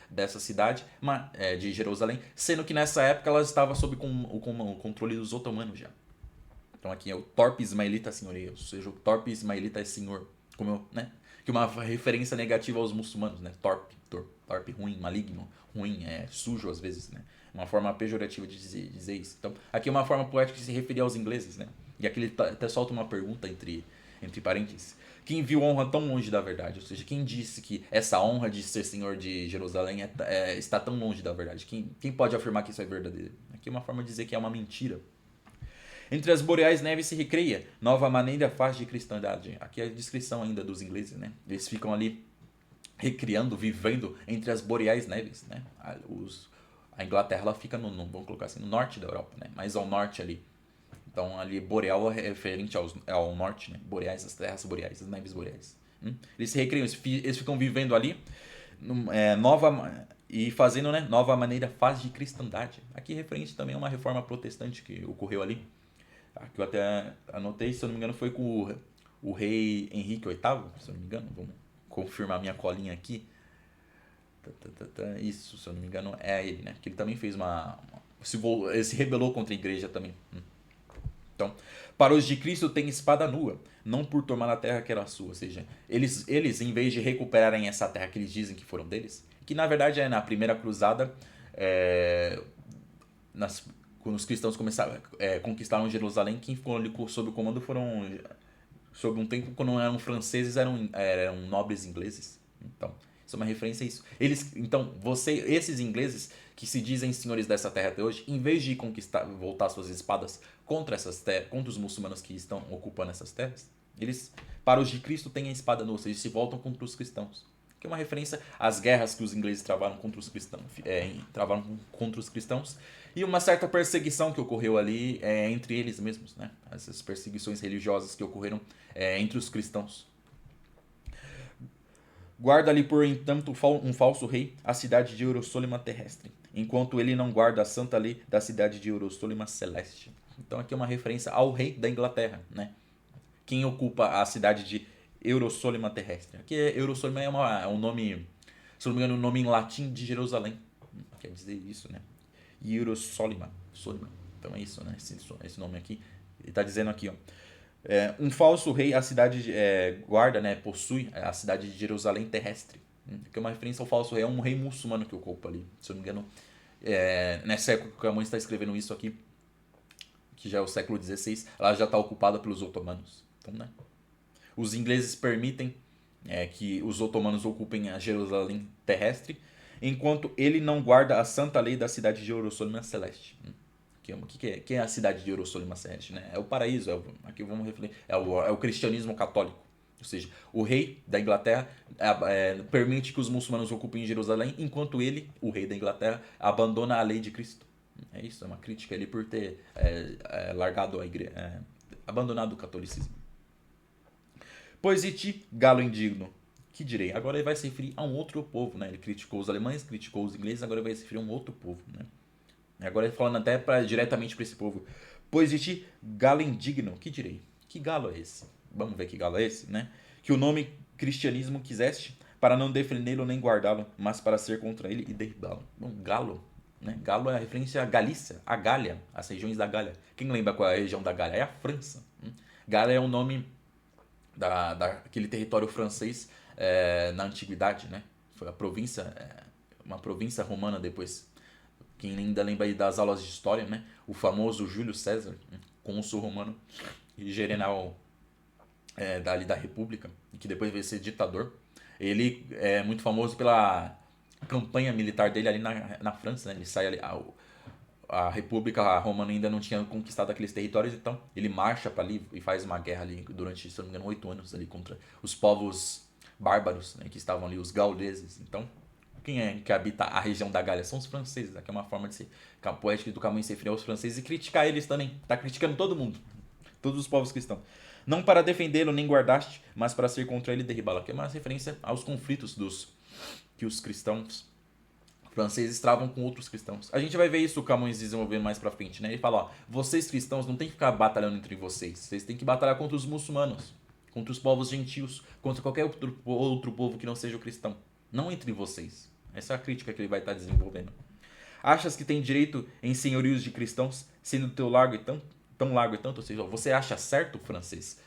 dessa cidade, de Jerusalém, sendo que nessa época ela estava sob o controle dos otomanos já. Então aqui é o torpe ismaelita senhoria, ou seja, o torpe ismaelita é senhor, né? Que é uma referência negativa aos muçulmanos, né? Torpe, ruim, maligno, ruim, sujo às vezes, né? Uma forma pejorativa de dizer isso. Então aqui é uma forma poética de se referir aos ingleses, né? E aqui ele até solta uma pergunta entre parênteses. Quem viu honra tão longe da verdade? Ou seja, quem disse que essa honra de ser senhor de Jerusalém está tão longe da verdade? Quem pode afirmar que isso é verdadeiro? Aqui é uma forma de dizer que é uma mentira. Entre as boreais neves se recreia, nova maneira faz de cristandade. Aqui é a descrição ainda dos ingleses, né? Eles ficam ali recriando, vivendo entre as boreais neves, né? A Inglaterra ela fica vamos colocar assim, no norte da Europa, né? Mais ao norte ali. Então ali boreal é referente ao norte, né? Boreais, as terras boreais, as neves boreais. Eles se recriam, eles ficam vivendo ali e fazendo, né, nova maneira faz de cristandade. Aqui referente também a uma reforma protestante que ocorreu ali. Que eu até anotei, se eu não me engano, foi com o rei Henrique VIII, se eu não me engano. Vamos confirmar minha colinha aqui. Isso, se eu não me engano, é ele, né? Que ele também fez ele se rebelou contra a igreja também. Então, para os de Cristo tem espada nua, não por tomar a terra que era sua. Ou seja, eles em vez de recuperarem essa terra que eles dizem que foram deles, que na verdade na primeira cruzada, quando os cristãos conquistaram Jerusalém, quem ficou ali sob o comando foram, sob um tempo, quando não eram franceses, eram nobres ingleses. Então, isso é uma referência a isso. Então, esses ingleses que se dizem senhores dessa terra até hoje, em vez de voltar suas espadas contra contra os muçulmanos que estão ocupando essas terras, eles, para os de Cristo, têm a espada nua, ou seja, se voltam contra os cristãos. Que é uma referência às guerras que os ingleses travaram contra os cristãos, e uma certa perseguição que ocorreu ali entre eles mesmos, né? Essas perseguições religiosas que ocorreram entre os cristãos. Guarda ali por entanto um falso rei a cidade de Eurosólima terrestre, enquanto ele não guarda a santa lei da cidade de Eurosólima celeste. Então aqui é uma referência ao rei da Inglaterra, né? Quem ocupa a cidade de Eurosólima terrestre. Aqui Eurosólima é um nome Se não me engano, o nome em latim de Jerusalém. Quer dizer isso, né? Hierosolima. Solima. Então é isso, né? Esse nome aqui. Ele está dizendo aqui, ó. Um falso rei, a cidade guarda, né? Possui a cidade de Jerusalém terrestre. Que é uma referência ao falso rei. É um rei muçulmano que ocupa ali. Se eu não me engano, nessa época que a mãe está escrevendo isso aqui, que já é o século XVI, ela já está ocupada pelos otomanos. Então, né? Os ingleses permitem que os otomanos ocupem a Jerusalém terrestre, enquanto ele não guarda a santa lei da cidade de Jerusalém celeste. Que é a cidade de Jerusalém celeste? Né? É o paraíso, aqui vamos refletir, é o cristianismo católico. Ou seja, o rei da Inglaterra permite que os muçulmanos ocupem Jerusalém, enquanto ele, o rei da Inglaterra, abandona a lei de Cristo. É isso, é uma crítica ali por ter largado a igreja, abandonado o catolicismo. Pois e ti, galo indigno, que direi? Agora ele vai se referir a um outro povo, né? Ele criticou os alemães, criticou os ingleses, agora ele vai se referir a um outro povo, né? Agora ele falando até diretamente para esse povo. Pois de ti, galo indigno, que direi? Que galo é esse? Vamos ver que galo é esse, né? Que o nome cristianismo quiseste, para não defendê-lo nem guardá-lo, mas para ser contra ele e derribá-lo. Bom, galo, né? Galo é a referência à Galícia, à Gália, as regiões da Gália. Quem lembra qual é a região da Gália? É a França. Gália é o nome daquele território francês na antiguidade, né? Foi a província, uma província romana depois. Quem ainda lembra aí das aulas de história, né? O famoso Júlio César, cônsul romano e general dali da República, que depois veio ser ditador. Ele é muito famoso pela campanha militar dele ali na França, né? Ele sai ali, a República Romana ainda não tinha conquistado aqueles territórios, então ele marcha para ali e faz uma guerra ali durante, se não me engano, 8 anos ali contra os povos bárbaros, né, que estavam ali, os gauleses. Então, quem é que habita a região da Gália? São os franceses. Aqui é uma forma de ser poética do Camões se referir aos franceses e criticar eles também. Tá criticando todo mundo, todos os povos cristãos. Não para defendê-lo nem guardaste, mas para ser contra ele e derribá-lo. Aqui é uma referência aos conflitos que os cristãos franceses travam com outros cristãos. A gente vai ver isso o Camões desenvolvendo mais pra frente, né? Ele fala, ó, vocês cristãos não tem que ficar batalhando entre vocês. Vocês têm que batalhar contra os muçulmanos, contra os povos gentios, contra qualquer outro povo que não seja o cristão. Não entre vocês. Essa é a crítica que ele vai estar desenvolvendo. Achas que tem direito em senhorios de cristãos, sendo teu largo e tão largo e tanto? Ou seja, você acha certo, francês,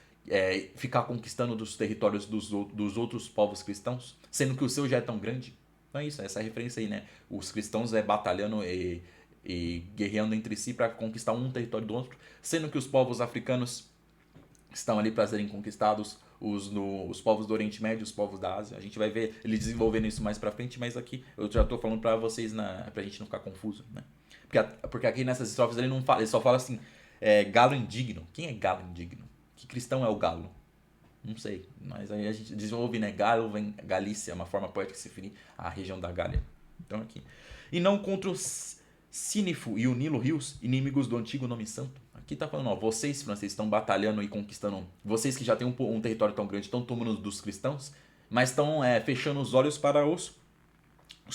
ficar conquistando dos territórios dos outros povos cristãos, sendo que o seu já é tão grande? Então é isso, essa referência aí, né? Os cristãos batalhando e guerreando entre si para conquistar um território do outro, sendo que os povos africanos estão ali para serem conquistados, os povos do Oriente Médio, os povos da Ásia. A gente vai ver ele desenvolvendo isso mais para frente, mas aqui eu já estou falando para vocês, pra gente não ficar confuso, né? Porque aqui nessas estrofes ele não fala, ele só fala assim, galo indigno. Quem é galo indigno? Que cristão é o galo? Não sei, mas aí a gente desenvolve, né? Galo vem Galícia, uma forma poética de se referir à região da Gália. Então aqui. E não contra os Cínifo e o Nilo Rios, inimigos do antigo nome santo. Aqui tá falando, ó, vocês franceses estão batalhando e conquistando, vocês que já têm um território tão grande, estão tomando dos cristãos, mas estão fechando os olhos para os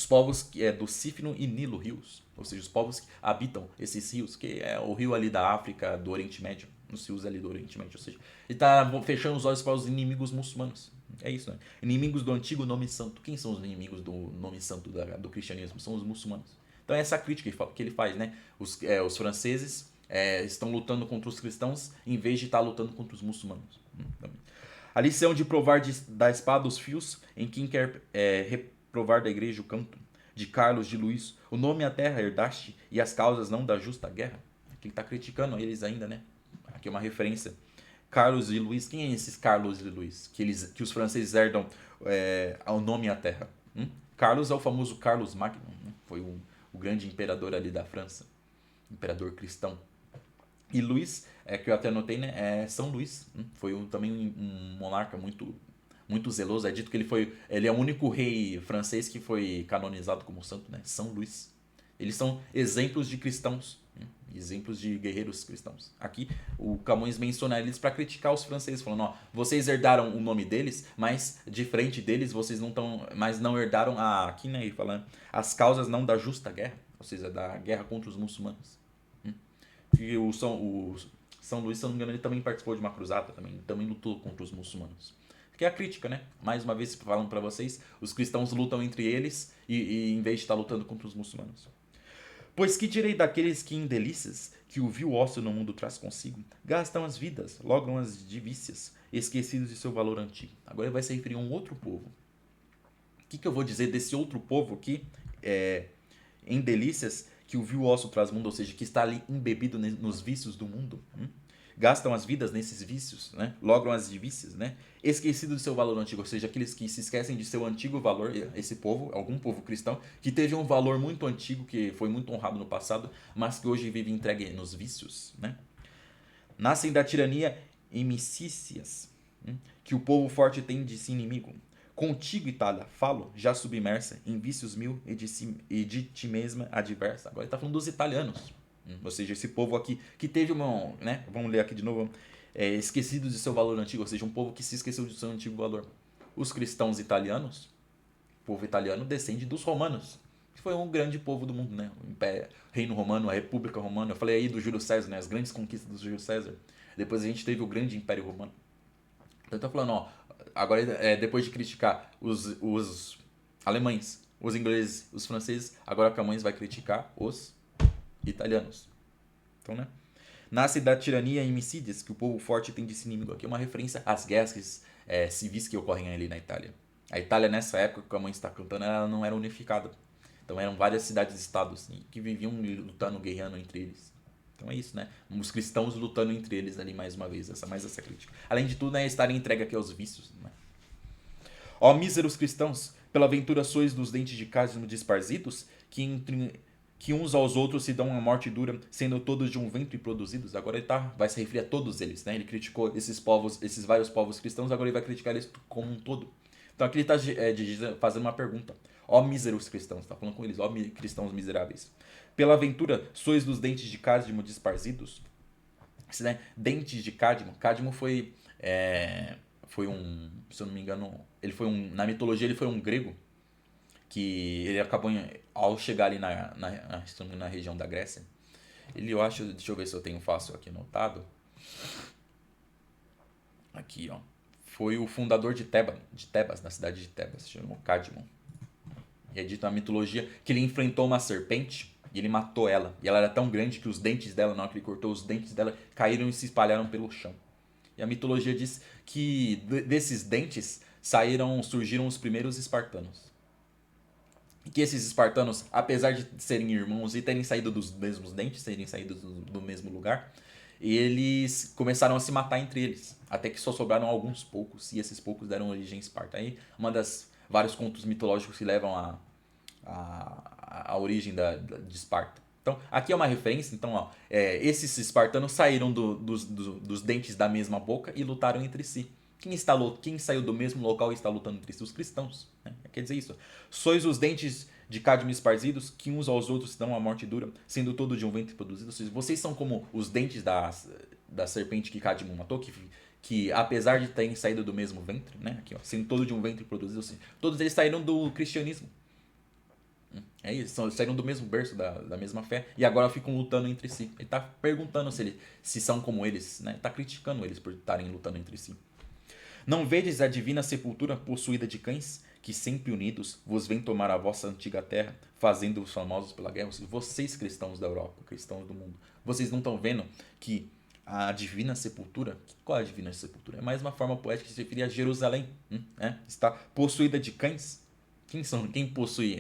povos do Sífino e Nilo Rios, ou seja, os povos que habitam esses rios, que é o rio ali da África, do Oriente Médio, nos rios ali do Oriente Médio, ou seja, ele está fechando os olhos para os inimigos muçulmanos. É isso, né? Inimigos do antigo nome santo. Quem são os inimigos do nome santo do cristianismo? São os muçulmanos. Então é essa crítica que ele faz, né? Os franceses estão lutando contra os cristãos em vez de estar lutando contra os muçulmanos. A lição de provar da espada os fios em quem quer reprovar da igreja o canto. De Carlos de Luís, o nome a terra herdaste e as causas não da justa guerra. Aqui ele está criticando eles ainda, né? Aqui é uma referência. Carlos de Luís, quem é esses Carlos de Luís? Que os franceses herdam ao nome à terra. Carlos é o famoso Carlos Magno, né? Foi o grande imperador ali da França, imperador cristão. E Luís, que eu até anotei, né? É São Luís, foi também um monarca muito zeloso. É dito que ele é o único rei francês que foi canonizado como santo, né? São Luís. Eles são exemplos de cristãos, exemplos de guerreiros cristãos. Aqui o Camões menciona eles para criticar os franceses, falando, ó, vocês herdaram o nome deles, mas de frente deles vocês não estão, mas não herdaram aqui, né, falando as causas não da justa guerra, ou seja, da guerra contra os muçulmanos. E o São Luís, se eu não me engano, ele também participou de uma cruzada, também lutou contra os muçulmanos. Que é a crítica, né? Mais uma vez falando para vocês, os cristãos lutam entre eles e em vez de estar lutando contra os muçulmanos. Pois que direi daqueles que em delícias, que o vil ócio no mundo traz consigo, gastam as vidas, logram as divícias, esquecidos de seu valor antigo. Agora ele vai se referir a um outro povo. O que eu vou dizer desse outro povo aqui, em delícias, que o vil ócio traz mundo, ou seja, que está ali embebido nos vícios do mundo? Gastam as vidas nesses vícios, né? Logram as divícias, né? Esquecido do seu valor antigo, ou seja, aqueles que se esquecem de seu antigo valor, esse povo, algum povo cristão, que teve um valor muito antigo, que foi muito honrado no passado, mas que hoje vive entregue nos vícios, né? Nascem da tirania imicícias, que o povo forte tem de si inimigo. Contigo, Itália, falo, já submersa em vícios mil e de ti mesma adversa. Agora ele está falando dos italianos. Ou seja, esse povo aqui que teve uma, né? Vamos ler aqui de novo. Esquecidos de seu valor antigo, ou seja, um povo que se esqueceu de seu antigo valor. Os cristãos italianos, o povo italiano descende dos romanos, que foi um grande povo do mundo, né? O Império, Reino Romano, a República Romana. Eu falei aí do Júlio César, né? As grandes conquistas do Júlio César. Depois a gente teve o grande Império Romano. Então tá falando, ó, agora depois de criticar os alemães, os ingleses, os franceses, agora Camões vai criticar os italianos. Então, né? Nasce da tirania e homicídios que o povo forte tem de si inimigo. Aqui é uma referência às guerras civis que ocorrem ali na Itália. A Itália, nessa época que Camões está cantando, ela não era unificada. Então eram várias cidades-estados que viviam lutando, guerreando entre eles. Então é isso, né? Os cristãos lutando entre eles ali mais uma vez, essa crítica. Além de tudo, né, estarem entregue aqui aos vícios. Né? Ó míseros cristãos, pela ventura sois dos dentes de casmo desparzidos, que uns aos outros se dão uma morte dura, sendo todos de um ventre produzidos. Agora ele vai se referir a todos eles, né? Ele criticou esses povos, esses vários povos cristãos, agora ele vai criticar eles como um todo. Então aqui ele está fazendo uma pergunta. Ó míseros cristãos, está falando com eles, ó cristãos miseráveis. Pela aventura, sois dos dentes de cádmio desparzidos? Né? Dentes de cádmio. Cádmio foi um, se eu não me engano, ele foi na mitologia ele foi um grego que ele acabou ao chegar ali na região da Grécia. Eu acho, deixa eu ver se eu tenho fácil aqui anotado. Aqui, ó. Foi o fundador de Tebas, na cidade de Tebas, se chamou Cádmio. E é dito na mitologia que ele enfrentou uma serpente e ele matou ela. E ela era tão grande que os dentes dela, na hora que ele cortou, os dentes dela caíram e se espalharam pelo chão. E a mitologia diz que desses dentes surgiram os primeiros espartanos. E que esses espartanos, apesar de serem irmãos e terem saído dos mesmos dentes, terem saído do mesmo lugar, eles começaram a se matar entre eles. Até que só sobraram alguns poucos, e esses poucos deram origem a Esparta. Aí, uma das vários contos mitológicos que levam a origem de Esparta. Então, aqui é uma referência. Então, ó, esses espartanos saíram dos dentes da mesma boca e lutaram entre si. Quem saiu do mesmo local e está lutando entre si? Os cristãos. Né? Quer dizer isso. Sois os dentes de cádmio esparzidos, que uns aos outros dão a morte dura, sendo todo de um ventre produzido. Ou seja, vocês são como os dentes da serpente que Cádmio matou, que apesar de terem saído do mesmo ventre, né? Aqui, ó, sendo todo de um ventre produzido, assim, todos eles saíram do cristianismo. É isso, saíram do mesmo berço, da mesma fé, e agora ficam lutando entre si. Ele está perguntando se são como eles, né? Está criticando eles por estarem lutando entre si. Não vedes a divina sepultura possuída de cães, que sempre unidos vos vêm tomar a vossa antiga terra, fazendo-os famosos pela guerra? Vocês, cristãos da Europa, cristãos do mundo, vocês não estão vendo que a divina sepultura, qual é a divina sepultura? É mais uma forma poética de se referir a Jerusalém, está possuída de cães. Quem possui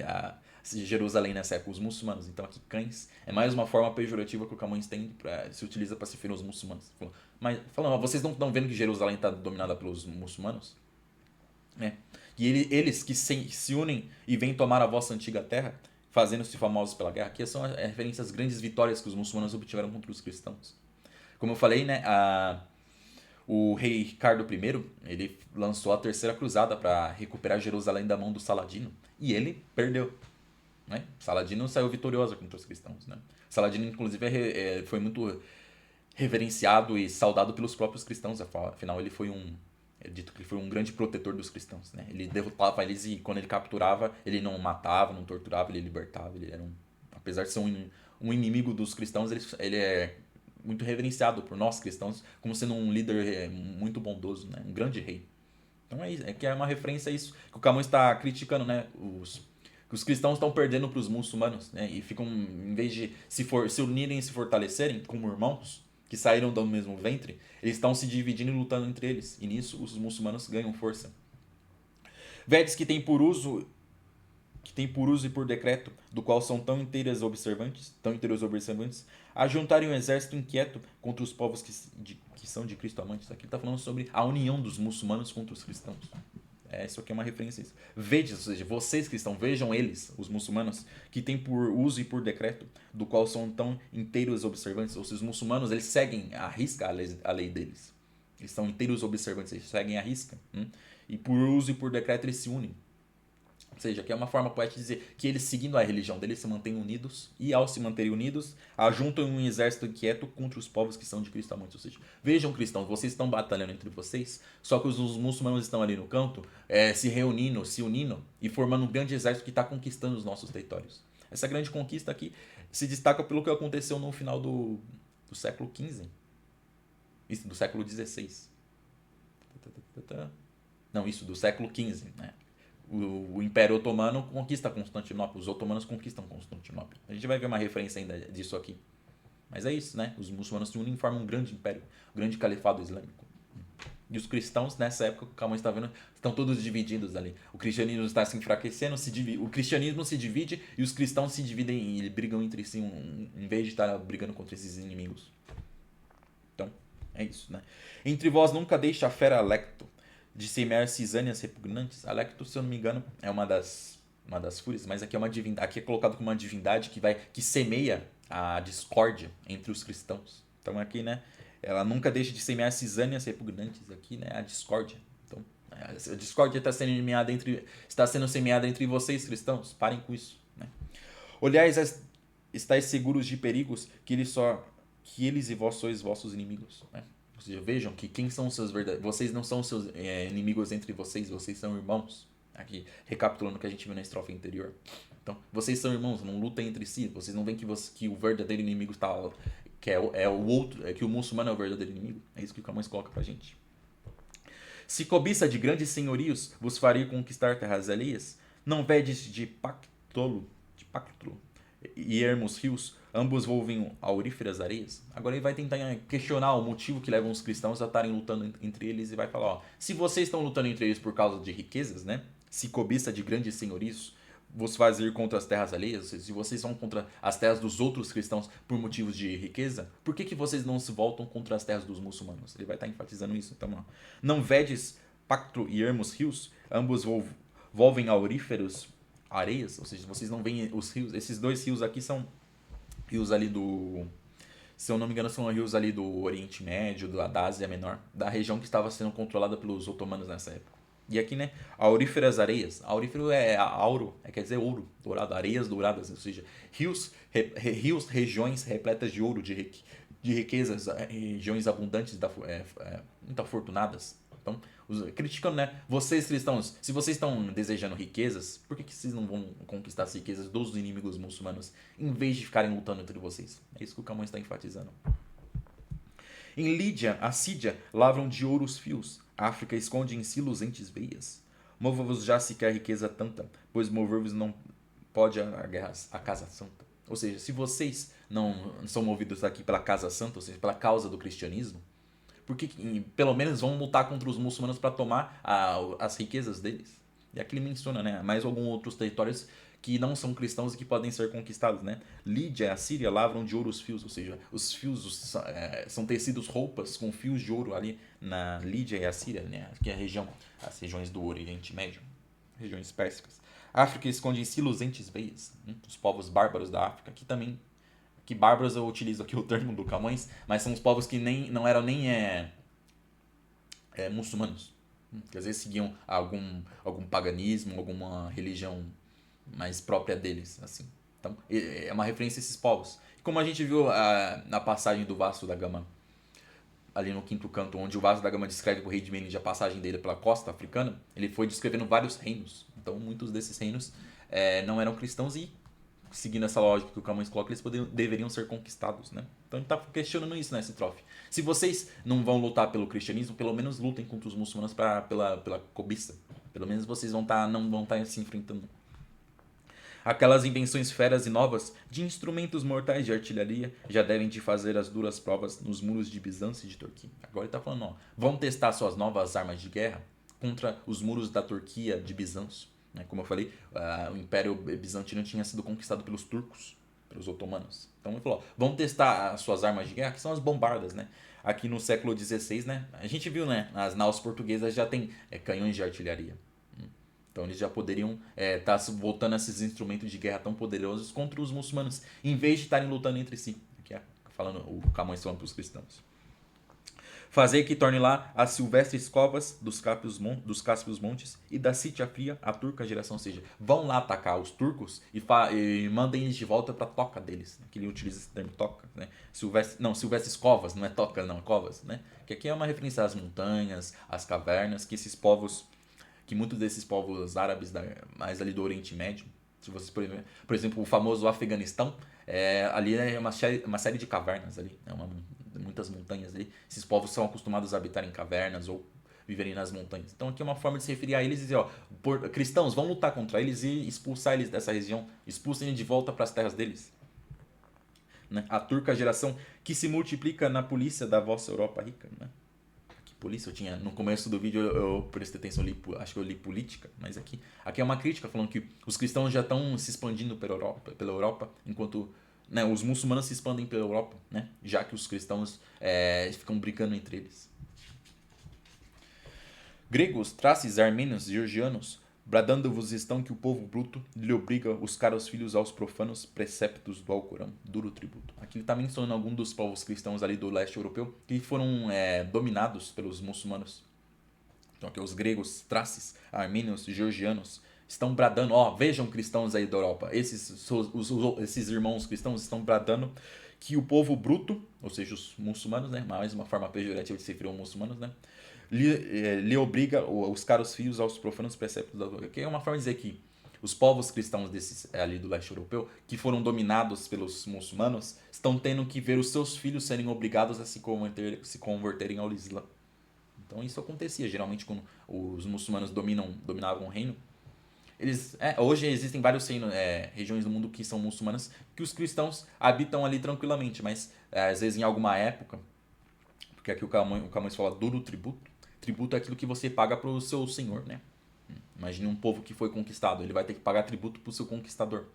Jerusalém nessa época? Os muçulmanos. Então aqui cães é mais uma forma pejorativa que o Camões se utiliza para se referir aos muçulmanos. Mas falando, vocês não estão vendo que Jerusalém está dominada pelos muçulmanos? E eles que se unem e vêm tomar a vossa antiga terra, fazendo-se famosos pela guerra. Aqui são referências às grandes vitórias que os muçulmanos obtiveram contra os cristãos. Como eu falei, né, o rei Ricardo I, ele lançou a terceira cruzada para recuperar Jerusalém da mão do Saladino. E ele perdeu. Né? Saladino saiu vitorioso contra os cristãos. Né? Saladino, inclusive, foi muito reverenciado e saudado pelos próprios cristãos. Afinal, ele foi é dito que ele foi um grande protetor dos cristãos. Né? Ele derrotava eles e quando ele capturava, ele não matava, não torturava, ele libertava. Ele era apesar de ser um inimigo dos cristãos, ele é muito reverenciado por nós cristãos como sendo um líder muito bondoso, né? Um grande rei. Então é isso, é que é uma referência a isso que o Camões está criticando, né? Que os cristãos estão perdendo para os muçulmanos, né? E ficam, em vez de se unirem e se fortalecerem como irmãos, que saíram do mesmo ventre, eles estão se dividindo e lutando entre eles. E nisso os muçulmanos ganham força. Vedes que tem por uso e por decreto, do qual são tão inteiros observantes, a juntarem um exército inquieto contra os povos que são de Cristo amantes. Aqui está falando sobre a união dos muçulmanos contra os cristãos. Isso aqui é uma referência a isso. Veja, ou seja, vocês cristãos, vejam eles, os muçulmanos, que têm por uso e por decreto, do qual são tão inteiros observantes. Ou seja, os muçulmanos, eles seguem à risca a lei deles. Eles são inteiros observantes, eles seguem à risca. E por uso e por decreto eles se unem. Ou seja, que é uma forma poética de dizer que eles, seguindo a religião deles, se mantêm unidos, e ao se manterem unidos, ajuntam um exército inquieto contra os povos que são de Cristo amantes. Ou seja, vejam, cristãos, vocês estão batalhando entre vocês, só que os muçulmanos estão ali no canto, se reunindo, se unindo e formando um grande exército que está conquistando os nossos territórios. Essa grande conquista aqui se destaca pelo que aconteceu no final do século XV, isso, do século XVI. Não, isso, do século XV, né? O Império Otomano conquista Constantinopla, os otomanos conquistam Constantinopla. A gente vai ver uma referência ainda disso aqui. Mas é isso, né? Os muçulmanos se unem e formam um grande império, um grande califado islâmico. E os cristãos, nessa época, o Camões está vendo, estão todos divididos ali. O cristianismo está se enfraquecendo, o cristianismo se divide e os cristãos se dividem e brigam entre si, em vez de estar brigando contra esses inimigos. Então, é isso, né? Entre vós nunca deixe a fera Alecto de semear cisâneas repugnantes. Alecto, se eu não me engano, é uma das fúrias, mas aqui é uma divindade, aqui é colocado como uma divindade que semeia a discórdia entre os cristãos. Então aqui, né, ela nunca deixa de semear cisâneas repugnantes, aqui, né, a discórdia. Então, a discórdia está sendo semeada entre vocês, cristãos. Parem com isso, né? Olhais, estáis seguros de perigos que eles e vós sois vossos inimigos, né? Ou seja, vejam que quem são os seus verdadeiros. Vocês não são seus inimigos entre vocês são irmãos. Aqui, recapitulando o que a gente viu na estrofe anterior. Então, vocês são irmãos, não lutem entre si. Vocês não veem que o verdadeiro inimigo está. Que é o outro, que o muçulmano é o verdadeiro inimigo. É isso que o Camões coloca pra gente. Se cobiça de grandes senhorios vos faria conquistar terras alheias, não vedes de pactolo e ermos rios, ambos volvem auríferas areias. Agora ele vai tentar questionar o motivo que leva os cristãos a estarem lutando entre eles e vai falar, ó, se vocês estão lutando entre eles por causa de riquezas, né? Se cobiça de grandes senhorios vos fazer contra as terras alheias, se vocês vão contra as terras dos outros cristãos por motivos de riqueza, por que vocês não se voltam contra as terras dos muçulmanos? Ele vai estar enfatizando isso. Então, ó, não vedes pacto e ermos rios, ambos volvem auríferos areias, ou seja, vocês não veem os rios, esses dois rios aqui são rios ali se eu não me engano, são rios ali do Oriente Médio, da Ásia Menor, da região que estava sendo controlada pelos otomanos nessa época. E aqui, né, auríferas areias. Aurífero é auro, quer dizer ouro, dourado, areias douradas, ou seja, rios, regiões repletas de ouro, de riquezas, regiões abundantes, muito afortunadas. Então, criticando, né? Vocês cristãos, se vocês estão desejando riquezas, por que vocês não vão conquistar as riquezas dos inimigos muçulmanos em vez de ficarem lutando entre vocês? É isso que o Camões está enfatizando. Em Lídia, a Sídia, lavram de ouro os fios. A África esconde em si luzentes veias. Mova-vos já sequer riqueza tanta, pois mover-vos não pode a casa santa. Ou seja, se vocês não são movidos aqui pela casa santa, ou seja, pela causa do cristianismo, porque pelo menos vão lutar contra os muçulmanos para tomar as riquezas deles. E aqui ele menciona, né, mais alguns outros territórios que não são cristãos e que podem ser conquistados, né? Lídia e a Síria lavram de ouro os fios, ou seja, os fios são tecidos roupas com fios de ouro ali na Lídia e a Síria, né? Que é as regiões do Oriente Médio, regiões pérsicas. A África esconde em si luzentes veias, os povos bárbaros da África, que bárbaros eu utilizo aqui o termo do Camões, mas são os povos que não eram nem muçulmanos, que às vezes seguiam algum paganismo, alguma religião mais própria deles, assim. Então, é uma referência a esses povos. Como a gente viu na passagem do Vasco da Gama, ali no quinto canto, onde o Vasco da Gama descreve o rei de Melinde a passagem dele pela costa africana, ele foi descrevendo vários reinos. Então, muitos desses reinos não eram cristãos e seguindo essa lógica que o Camões coloca, eles deveriam ser conquistados, né? Então ele está questionando isso, né, esse trofe. Se vocês não vão lutar pelo cristianismo, pelo menos lutem contra os muçulmanos pela cobiça. Pelo menos vocês não vão estar se enfrentando. Aquelas invenções feras e novas de instrumentos mortais de artilharia já devem te fazer as duras provas nos muros de Bizâncio e de Turquia. Agora ele está falando, ó, vão testar suas novas armas de guerra contra os muros da Turquia de Bizâncio. Como eu falei, o Império Bizantino tinha sido conquistado pelos turcos, pelos otomanos. Então ele falou, ó, vão testar as suas armas de guerra, que são as bombardas, né? Aqui no século XVI, né, a gente viu, né, as naus portuguesas já tem canhões de artilharia. Então eles já poderiam estar voltando a esses instrumentos de guerra tão poderosos contra os muçulmanos, em vez de estarem lutando entre si. Aqui falando o Camões falando para os cristãos. Fazer que torne lá as silvestres covas dos Cáspios montes e da Sítia fria a turca geração. Ou seja, vão lá atacar os turcos e mandem eles de volta para a toca deles. Que ele utiliza esse termo toca, né? Silvestres covas, não é toca não, covas, né? Que aqui é uma referência às montanhas, às cavernas, que esses povos, que muitos desses povos árabes, mais ali do Oriente Médio, se vocês, por exemplo, o famoso Afeganistão, ali é uma série de cavernas ali, muitas montanhas ali. Esses povos são acostumados a habitar em cavernas ou viverem nas montanhas. Então aqui é uma forma de se referir a eles e dizer, ó, cristãos, vão lutar contra eles e expulsar eles dessa região, expulsem eles de volta para as terras deles. Né? A turca geração que se multiplica na polícia da vossa Europa rica, né? Polícia, no começo do vídeo eu prestei atenção, acho que eu li política, mas aqui é uma crítica falando que os cristãos já estão se expandindo pela Europa enquanto, né, os muçulmanos se expandem pela Europa, né, já que os cristãos ficam brincando entre eles. Gregos, traces, armênios, georgianos, bradando-vos estão que o povo bruto lhe obriga os caros filhos aos profanos preceptos do Alcorão, duro tributo. Aqui ele está mencionando alguns dos povos cristãos ali do leste europeu que foram dominados pelos muçulmanos. Então aqui os gregos, traces, armênios, georgianos estão bradando, ó, vejam cristãos aí da Europa, esses irmãos cristãos estão bradando que o povo bruto, ou seja, os muçulmanos, né, mais uma forma pejorativa de se referir aos muçulmanos, né, lhe obriga os caros filhos aos profanos preceptos da Torá. Que é uma forma de dizer que os povos cristãos desses ali do leste europeu, que foram dominados pelos muçulmanos, estão tendo que ver os seus filhos serem obrigados a se converterem ao Islã. Então isso acontecia geralmente quando os muçulmanos dominavam o reino. Hoje existem várias regiões do mundo que são muçulmanas, que os cristãos habitam ali tranquilamente, mas às vezes em alguma época, porque aqui o Camões fala duro tributo. Tributo é aquilo que você paga para o seu senhor, né? Imagine um povo que foi conquistado, ele vai ter que pagar tributo para o seu conquistador.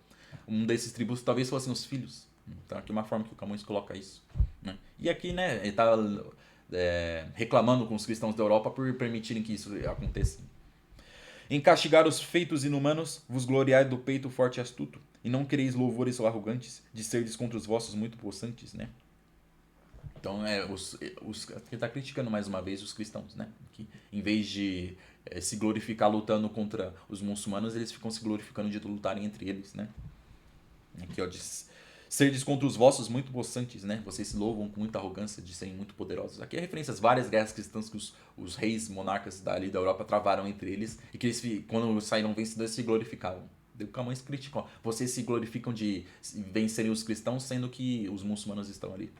Um desses tributos talvez fossem os filhos. Então aqui é uma forma que o Camões coloca isso. Né? E aqui, né, ele está reclamando com os cristãos da Europa por permitirem que isso aconteça. Em castigar os feitos inumanos, vos gloriai do peito forte e astuto, e não quereis louvores arrogantes, de serdes contra os vossos muito possantes, né? Então, ele está criticando mais uma vez os cristãos, né? Que em vez de se glorificar lutando contra os muçulmanos, eles ficam se glorificando de lutarem entre eles, né? Aqui, ó, diz, serdes contra os vossos muito possantes, né? Vocês se louvam com muita arrogância de serem muito poderosos. Aqui é referência às várias guerras cristãs que os reis monarcas da Europa travaram entre eles e que eles, quando saíram vencedores, se glorificavam. O Camões criticou. Vocês se glorificam de vencerem os cristãos, sendo que os muçulmanos estão ali.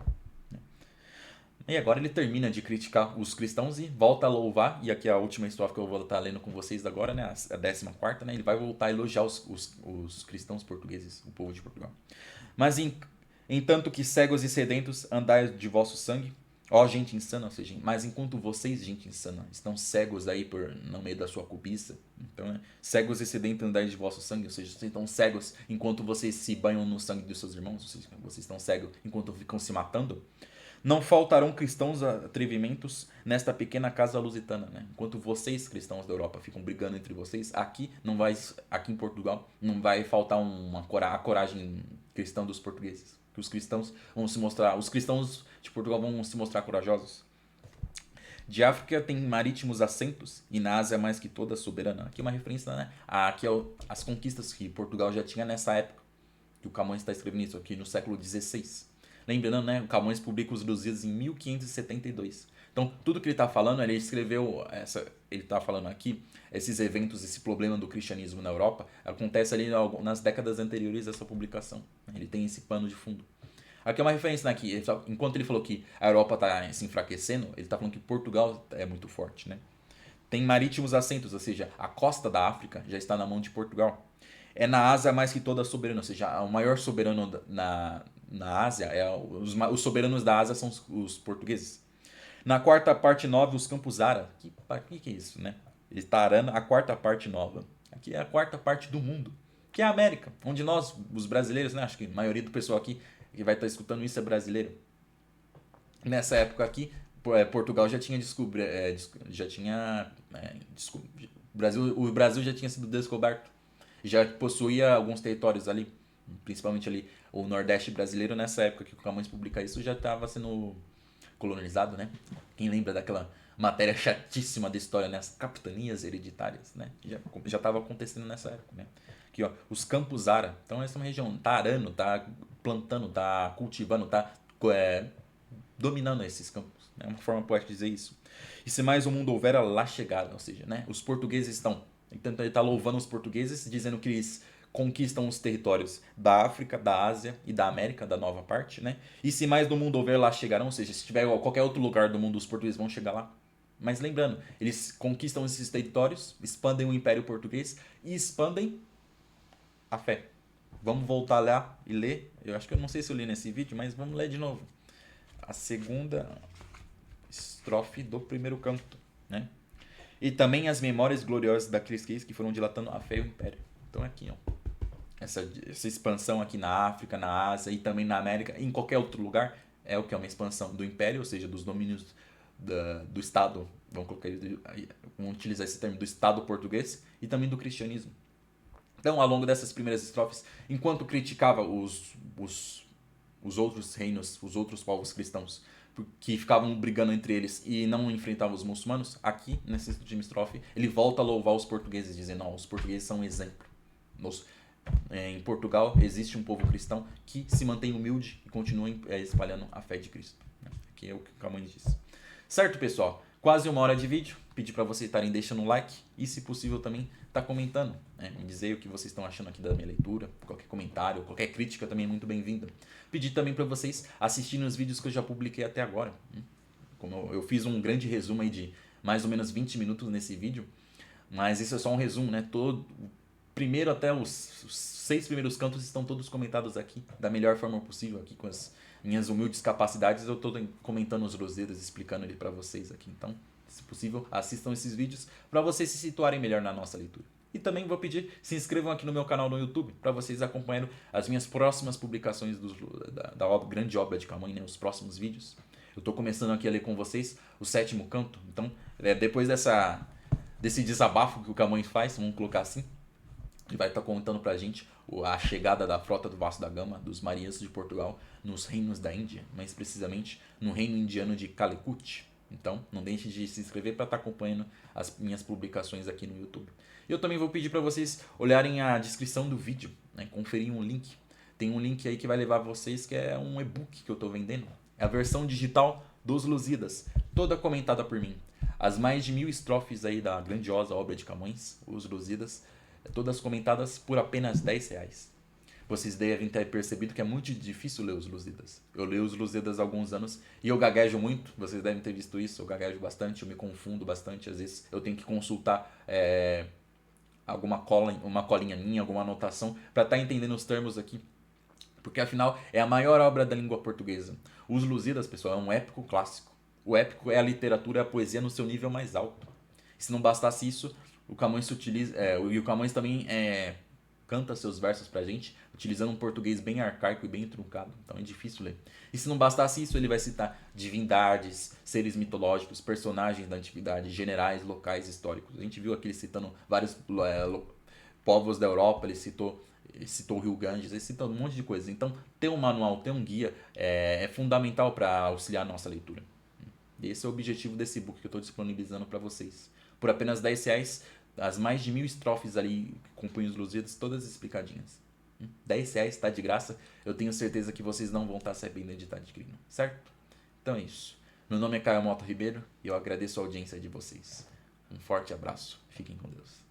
E agora ele termina de criticar os cristãos e volta a louvar, e aqui é a última estrofe que eu vou estar lendo com vocês agora, né, a 14ª, né, ele vai voltar a elogiar os cristãos portugueses, o povo de Portugal. Mas entanto que cegos e sedentos andais de vosso sangue, ó gente insana, ou seja, mas enquanto vocês, gente insana, estão cegos aí no meio da sua cobiça, então, né, cegos e sedentos andais de vosso sangue, ou seja, vocês estão cegos enquanto vocês se banham no sangue dos seus irmãos, ou seja, vocês estão cegos enquanto ficam se matando, não faltarão cristãos atrevimentos nesta pequena casa lusitana, né? Enquanto vocês, cristãos da Europa, ficam brigando entre vocês, aqui em Portugal, não vai faltar a coragem cristã dos portugueses. Que os cristãos os cristãos de Portugal vão se mostrar corajosos. De África tem marítimos assentos e na Ásia mais que toda soberana. Aqui é uma referência, né? Aqui as conquistas que Portugal já tinha nessa época. Que o Camões está escrevendo isso aqui no século XVI. Lembrando, né, o Camões publica os Lusíadas em 1572. Então, tudo que ele está falando, ele escreveu, ele está falando aqui, esses eventos, esse problema do cristianismo na Europa, acontece ali nas décadas anteriores a essa publicação. Ele tem esse pano de fundo. Aqui é uma referência, né, que enquanto ele falou que a Europa está se enfraquecendo, ele está falando que Portugal é muito forte, né? Tem marítimos assentos, ou seja, a costa da África já está na mão de Portugal. É na Ásia mais que toda soberana, ou seja, o maior soberano na Ásia, os soberanos da Ásia são os portugueses. Na quarta parte nova, os Campos Ara. Que é isso, né? Ele está arando a quarta parte nova. Aqui é a quarta parte do mundo, que é a América, onde nós, os brasileiros, né? Acho que a maioria do pessoal aqui que vai estar escutando isso é brasileiro. Nessa época aqui, Portugal já tinha descoberto, já tinha, o Brasil já tinha sido descoberto, já possuía alguns territórios ali, principalmente ali o Nordeste brasileiro. Nessa época que o Camões publica isso, já estava sendo colonizado, né? Quem lembra daquela matéria chatíssima da história, né? As capitanias hereditárias, né? Já estava acontecendo nessa época, né? Aqui, ó, os Campos Ara. Então essa é uma região, tá arando, tá plantando, tá cultivando, tá dominando esses campos. É uma forma poética de dizer isso. E se mais o mundo houvera, lá chegaram. Ou seja, né? Os portugueses estão. Então ele está louvando os portugueses, dizendo que eles conquistam os territórios da África, da Ásia e da América, da nova parte, né? E se mais do mundo houver, lá chegarão. Ou seja, se tiver qualquer outro lugar do mundo, os portugueses vão chegar lá. Mas lembrando, eles conquistam esses territórios, expandem o Império Português e expandem a fé. Vamos voltar lá e ler. Eu acho que eu não sei se eu li nesse vídeo, mas vamos ler de novo. A segunda estrofe do primeiro canto, né? E também as memórias gloriosas daqueles reis que foram dilatando a fé e o império. Então aqui, ó, essa expansão aqui na África, na Ásia e também na América, e em qualquer outro lugar, é o que é uma expansão do império, ou seja, dos domínios do Estado, vamos utilizar esse termo, do Estado português, e também do cristianismo. Então, ao longo dessas primeiras estrofes, enquanto criticava os outros reinos, os outros povos cristãos, que ficavam brigando entre eles e não enfrentavam os muçulmanos, aqui, nessa última estrofe, ele volta a louvar os portugueses, dizendo, não, os portugueses são um exemplo. Em Portugal existe um povo cristão que se mantém humilde e continua espalhando a fé de Cristo. Aqui é o que o Camões diz. Certo, pessoal? Quase 1 hora de vídeo. Pedi para vocês estarem deixando um like e, se possível, também tá comentando. Né? Me dizer o que vocês estão achando aqui da minha leitura. Qualquer comentário, qualquer crítica também é muito bem-vinda. Pedi também para vocês assistirem os vídeos que eu já publiquei até agora. Como eu fiz um grande resumo aí de mais ou menos 20 minutos nesse vídeo, mas isso é só um resumo, né? Todo primeiro até os 6 primeiros cantos estão todos comentados aqui da melhor forma possível, aqui com as minhas humildes capacidades. Eu estou comentando os Lusíadas, explicando ele para vocês aqui. Então, se possível, assistam esses vídeos para vocês se situarem melhor na nossa leitura. E também vou pedir, se inscrevam aqui no meu canal no YouTube, para vocês acompanhando as minhas próximas publicações da grande obra de Camões, né, os próximos vídeos. Eu estou começando aqui a ler com vocês o 7º canto. Então, depois desse desabafo que o Camões faz, vamos colocar assim, ele vai estar contando pra gente a chegada da frota do Vasco da Gama, dos marinheiros de Portugal, nos reinos da Índia, mais precisamente no reino indiano de Calicut. Então, não deixe de se inscrever para estar acompanhando as minhas publicações aqui no YouTube. Eu também vou pedir para vocês olharem a descrição do vídeo, né, conferir um link. Tem um link aí que vai levar vocês, que é um e-book que eu estou vendendo. É a versão digital dos Lusíadas, toda comentada por mim. As mais de 1000 estrofes aí da grandiosa obra de Camões, os Lusíadas, todas comentadas por apenas R$10. Vocês devem ter percebido que é muito difícil ler os Lusíadas. Eu leio os Lusíadas há alguns anos e eu gaguejo muito. Vocês devem ter visto isso. Eu gaguejo bastante, eu me confundo bastante. Às vezes eu tenho que consultar uma colinha minha, alguma anotação, para estar entendendo os termos aqui. Porque afinal é a maior obra da língua portuguesa. Os Lusíadas, pessoal, é um épico clássico. O épico é a literatura e a poesia no seu nível mais alto. E se não bastasse isso, o Camões o Camões também canta seus versos pra gente, utilizando um português bem arcaico e bem truncado. Então é difícil ler. E se não bastasse isso, ele vai citar divindades, seres mitológicos, personagens da antiguidade, generais, locais históricos. A gente viu aqui ele citando vários povos da Europa, ele citou o Rio Ganges, ele cita um monte de coisas. Então, ter um manual, ter um guia é fundamental para auxiliar a nossa leitura. E esse é o objetivo desse book que eu estou disponibilizando para vocês. Por apenas R$10, as mais de 1000 estrofes ali que compõem os Lusíadas, todas explicadinhas. R$ 10 tá de graça. Eu tenho certeza que vocês não vão estar se arrependendo de estar adquirindo, certo? Então é isso. Meu nome é Caio Mota Ribeiro e eu agradeço a audiência de vocês. Um forte abraço. Fiquem com Deus.